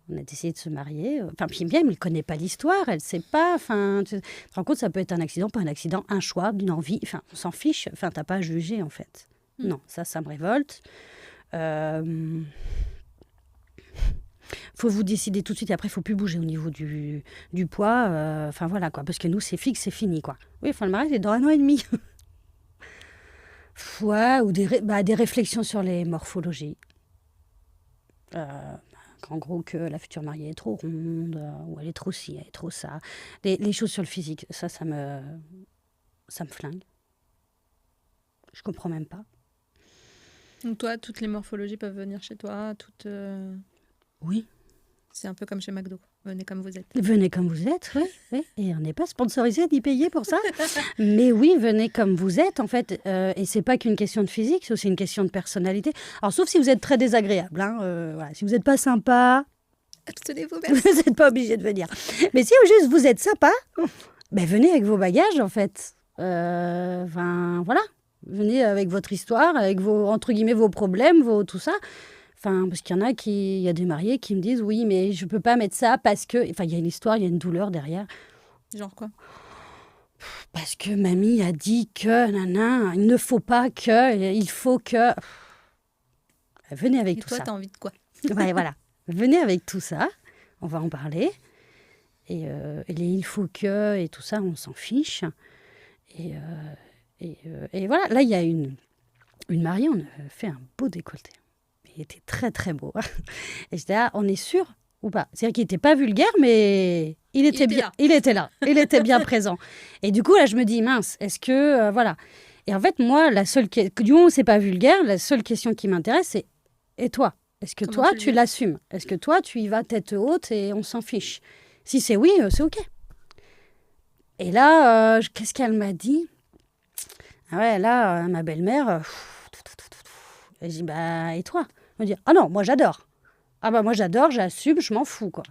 On a décidé de se marier. Puis même, elle ne connaît pas l'histoire, elle ne sait pas. Tu te rends compte, ça peut être un accident, pas un accident, un choix, une envie. On s'en fiche. Tu n'as pas à juger, en fait. Non, ça me révolte. Faut vous décider tout de suite. Et après, il ne faut plus bouger au niveau du poids. Voilà, quoi. Parce que nous, c'est fixe, c'est fini, quoi. Oui, le mariage est dans 1 an et demi. Ouais, ou des réflexions sur les morphologies. qu'en gros, que la future mariée est trop ronde, ou elle est trop ci, elle est trop ça. Les choses sur le physique, ça me flingue. Je comprends même pas. Donc toi, toutes les morphologies peuvent venir chez toi, Oui. C'est un peu comme chez McDo. Venez comme vous êtes. Venez comme vous êtes, oui, oui. Et on n'est pas sponsorisé ni payé pour ça. Mais oui, venez comme vous êtes, en fait. Et c'est pas qu'une question de physique, c'est aussi une question de personnalité. Alors, sauf si vous êtes très désagréable. Voilà. Si vous n'êtes pas sympa, Abstenez-vous, vous n'êtes pas obligé de venir. Mais si juste vous êtes sympa, ben venez avec vos bagages, en fait. Enfin, voilà. Venez avec votre histoire, avec vos, entre guillemets, vos problèmes, tout ça. Enfin, parce qu'il y a des mariés qui me disent oui, mais je peux pas mettre ça parce que. Enfin, il y a une histoire, il y a une douleur derrière. Genre quoi? Parce que mamie a dit que, il ne faut pas que, il faut que. Venez avec tout ça. Et toi, t'as envie de quoi? Ouais, voilà. Venez avec tout ça, on va en parler. Et il faut que, et tout ça, on s'en fiche. Et voilà, là, il y a une mariée, on a fait un beau décolleté. Il était très, très beau. Et j'étais là, on est sûr ou pas? C'est-à-dire qu'il n'était pas vulgaire, mais il était bien. Il était là. Il était bien présent. Et du coup, là, je me dis, mince, est-ce que... voilà. Et en fait, moi, du moment où c'est pas vulgaire, la seule question qui m'intéresse, c'est, et toi? Est-ce que toi, tu l'assumes? Est-ce que toi, tu y vas tête haute et on s'en fiche? Si c'est oui, c'est OK. Et là, qu'est-ce qu'elle m'a dit? Ah ouais, là, ma belle-mère... Et je dis, bah, et toi? Elle me dit, ah non, moi j'adore. Ah bah moi j'adore, j'assume, je m'en fous, quoi.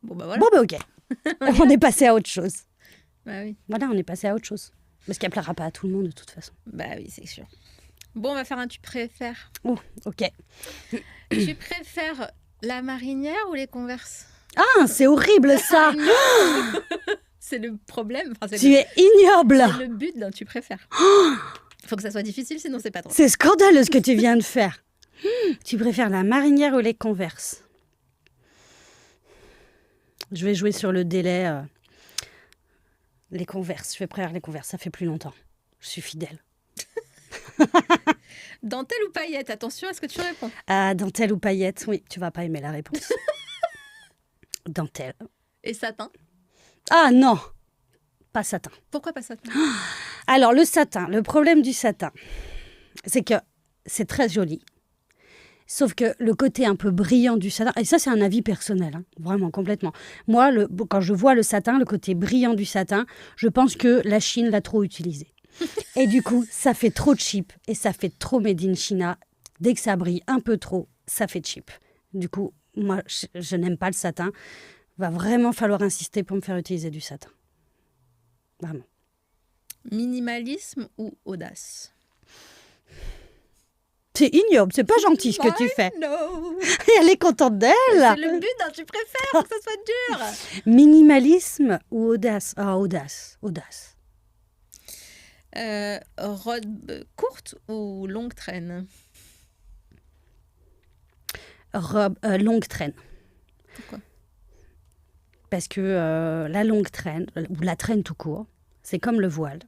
Bon bah voilà. Bon bah OK. On est passé à autre chose. Bah oui. Voilà, on est passé à autre chose. Parce qu'elle plaira pas à tout le monde de toute façon. Bah oui, c'est sûr. Bon, on va faire un tu préfères. Oh, OK. Tu préfères la marinière ou les Converse? Ah, c'est horrible ça. C'est le problème. Enfin, tu es ignoble. C'est le but d'un tu préfères. Il faut que ça soit difficile, sinon c'est pas drôle. C'est scandaleux ce que tu viens de faire. Tu préfères la marinière ou les Converse? Je vais jouer sur le délai. Les Converse. Je vais préférer les Converse. Ça fait plus longtemps. Je suis fidèle. Dentelle ou paillettes? Attention à ce que tu réponds. Dentelle ou paillettes? Oui, tu vas pas aimer la réponse. Dentelle. Et satin? Ah non, pas satin. Pourquoi pas satin? Alors, le satin, le problème du satin, c'est que c'est très joli. Sauf que le côté un peu brillant du satin, et ça c'est un avis personnel, hein, vraiment complètement. Moi, quand je vois le satin, le côté brillant du satin, je pense que la Chine l'a trop utilisé. Et du coup, ça fait trop cheap et ça fait trop made in China. Dès que ça brille un peu trop, ça fait cheap. Du coup, moi, je n'aime pas le satin. Va vraiment falloir insister pour me faire utiliser du satin. Vraiment. Minimalisme ou audace? C'est ignoble, c'est pas gentil ce que tu fais. No. Et elle est contente d'elle. C'est le but d'un tu préfères, pour que ça soit dur. Minimalisme ou audace? Ah, audace, audace. Robe courte ou longue traîne? Robe longue traîne. Pourquoi? Parce que la longue traîne, ou la traîne tout court, c'est comme le voile.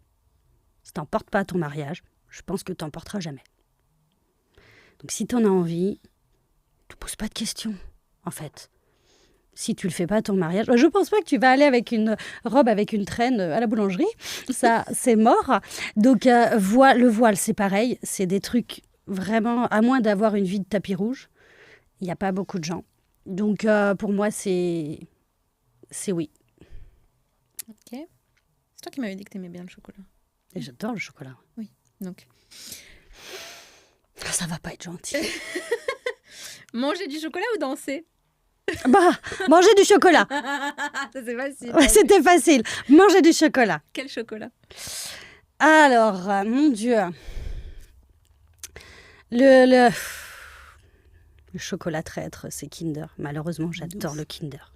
Si tu n'en portes pas à ton mariage, je pense que tu n'en porteras jamais. Donc si tu en as envie, ne te pose pas de questions, en fait. Si tu le fais pas à ton mariage, je pense pas que tu vas aller avec une robe avec une traîne à la boulangerie. Ça, c'est mort. Donc le voile, c'est pareil. C'est des trucs vraiment, à moins d'avoir une vie de tapis rouge, il n'y a pas beaucoup de gens. Donc pour moi, c'est oui. Ok. C'est toi qui m'avais dit que tu aimais bien le chocolat. Et j'adore le chocolat. Oui, donc. Ça va pas être gentil. Manger du chocolat ou danser? Bah, manger du chocolat. Ça, c'est facile. Ouais, c'était facile. Manger du chocolat. Quel chocolat? Alors, mon Dieu. Le chocolat traître, c'est Kinder. Malheureusement, j'adore le Kinder.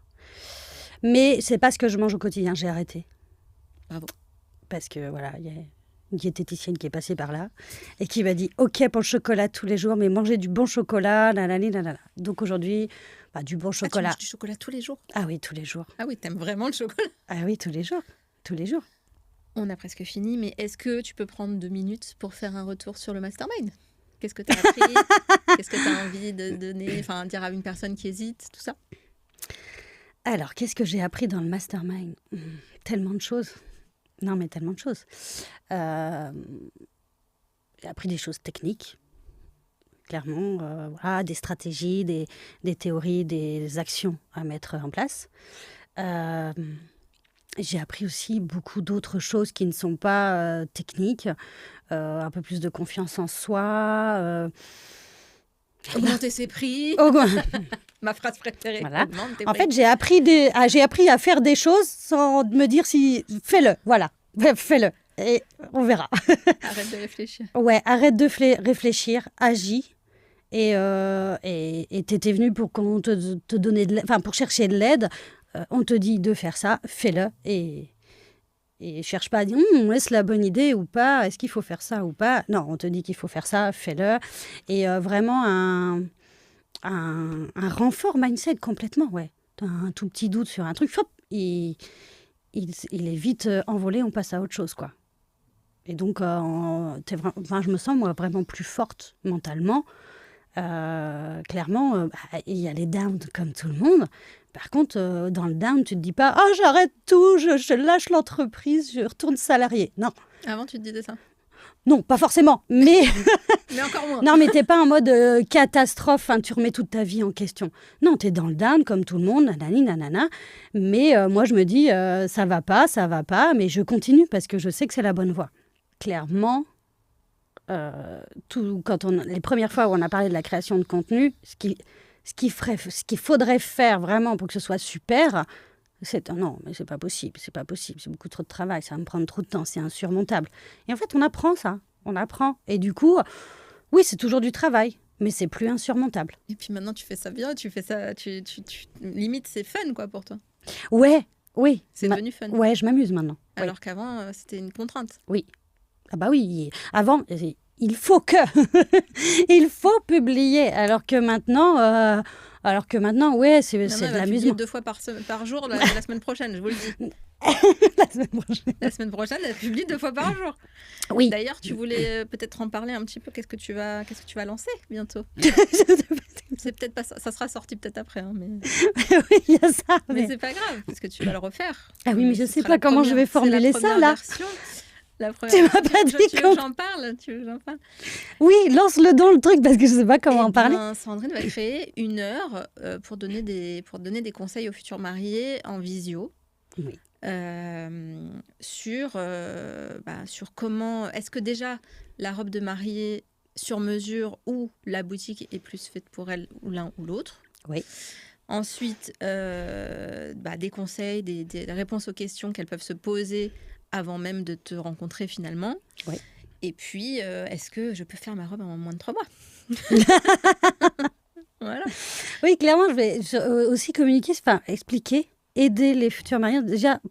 Mais c'est pas ce que je mange au quotidien, j'ai arrêté. Bravo. Parce que voilà, il y a une diététicienne qui est passée par là et qui m'a dit OK pour le chocolat tous les jours, mais manger du bon chocolat, nanana. Donc aujourd'hui, du bon chocolat. Ah, tu manges du chocolat tous les jours? Ah oui, tous les jours. Ah oui, t'aimes vraiment le chocolat? Ah oui, tous les jours. Tous les jours. On a presque fini, mais est-ce que tu peux prendre 2 minutes pour faire un retour sur le mastermind? Qu'est-ce que tu as appris? Qu'est-ce que tu as envie de donner, enfin, dire à une personne qui hésite, tout ça? Alors, qu'est-ce que j'ai appris dans le mastermind? Tellement de choses. Non, mais tellement de choses. Euh, j'ai appris des choses techniques, clairement. Voilà, des stratégies, des théories, des actions à mettre en place. Euh, j'ai appris aussi beaucoup d'autres choses qui ne sont pas techniques. Un peu plus de confiance en soi. Augmenter ses prix. Ma phrase préférée. Voilà. Augmente tes En prix. fait, j'ai appris à faire des choses sans me dire si... Fais-le, voilà. Fais-le. Et on verra. Arrête de réfléchir. Ouais, arrête de réfléchir, agis. Et t'étais venu pour qu'on te donne de l'aide, enfin pour chercher de l'aide. On te dit de faire ça, fais-le. Et cherche pas à dire est-ce la bonne idée ou pas, est-ce qu'il faut faire ça ou pas. Non, on te dit qu'il faut faire ça, fais-le. Et vraiment un renfort mindset complètement, ouais. T'as un tout petit doute sur un truc, hop, il est vite envolé, on passe à autre chose, quoi. Et donc, je me sens, moi, vraiment plus forte mentalement. Clairement, il y a les downs comme tout le monde. Par contre, dans le down, tu te dis pas « Oh, j'arrête tout, je lâche l'entreprise, je retourne salarié. » Non. Avant, tu te disais ça? Non, pas forcément, mais... Mais encore moins. Non, mais t'es pas en mode catastrophe, tu remets toute ta vie en question. Non, t'es dans le down comme tout le monde, nanani, nanana. Mais moi, je me dis, ça va pas, mais je continue parce que je sais que c'est la bonne voie. Clairement, les premières fois où on a parlé de la création de contenu, ce qu'il faudrait faire vraiment pour que ce soit super, c'est non, mais c'est pas possible, c'est beaucoup trop de travail, ça va me prendre trop de temps, c'est insurmontable. Et en fait, on apprend ça, Et du coup, oui, c'est toujours du travail, mais c'est plus insurmontable. Et puis maintenant, tu fais ça bien, limite, c'est fun, quoi, pour toi. Ouais, oui. C'est devenu fun. Ouais, je m'amuse maintenant. Alors oui. qu'avant, c'était une contrainte. Oui. Ah bah oui, avant, il faut il faut publier, alors que maintenant, ouais, c'est de l'amusement. 2 fois par jour la semaine prochaine, je vous le dis. La semaine prochaine, elle publie 2 fois par jour. Oui. D'ailleurs, tu voulais peut-être en parler un petit peu. Qu'est-ce que tu vas lancer bientôt? C'est peut-être pas ça sera sorti peut-être après, hein, mais... Oui, il y a ça. Mais c'est pas grave, parce que tu vas le refaire. Ah oui, mais je sais pas comment je vais formuler ça, là. La première tu m'as pas dit tu veux que j'en parle? Oui, lance-le dans le truc parce que je sais pas comment en parler. Sandrine va créer 1 heure pour donner des conseils aux futurs mariés en visio. Oui. Sur comment... Est-ce que déjà la robe de mariée sur mesure ou la boutique est plus faite pour elle ou l'un ou l'autre? Oui. Ensuite, des conseils, des réponses aux questions qu'elles peuvent se poser avant même de te rencontrer finalement. Oui. Et puis, est-ce que je peux faire ma robe en moins de 3 mois? Voilà. Oui, clairement, je vais aussi communiquer, expliquer, aider les futurs mariés. Déjà,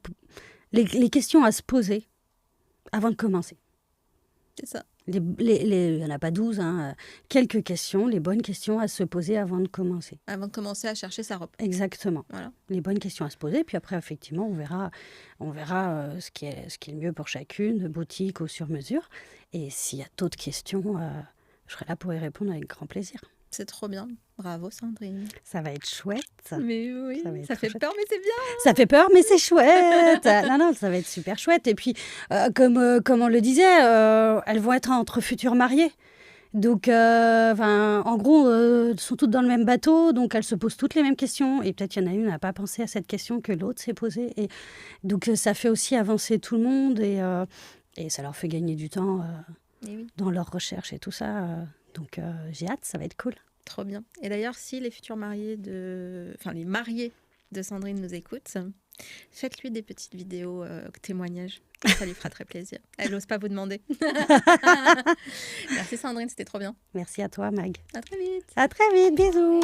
les questions à se poser avant de commencer. C'est ça. Il n'y en a pas 12, quelques questions, les bonnes questions à se poser avant de commencer. Avant de commencer à chercher sa robe. Exactement. Voilà. Les bonnes questions à se poser, puis après, effectivement, on verra ce qui est le mieux pour chacune, boutique ou sur mesure. Et s'il y a d'autres questions, je serai là pour y répondre avec grand plaisir. C'est trop bien. Bravo, Sandrine. Ça va être chouette. Mais oui, ça fait peur, mais c'est bien. Ça fait peur, mais c'est chouette. Non, ça va être super chouette. Et puis, comme on le disait, elles vont être entre futurs mariés. Donc, en gros, elles sont toutes dans le même bateau, donc elles se posent toutes les mêmes questions. Et peut-être il y en a une qui n'a pas pensé à cette question que l'autre s'est posée. Et donc, ça fait aussi avancer tout le monde et ça leur fait gagner du temps dans leurs recherches et tout ça. Donc, j'ai hâte, ça va être cool. Trop bien. Et d'ailleurs, si les futurs mariés les mariés de Sandrine nous écoutent, faites-lui des petites vidéos témoignages. Ça lui fera très plaisir. Elle n'ose pas vous demander. Merci Sandrine, c'était trop bien. Merci à toi, Mag. À très vite. À très vite, bisous.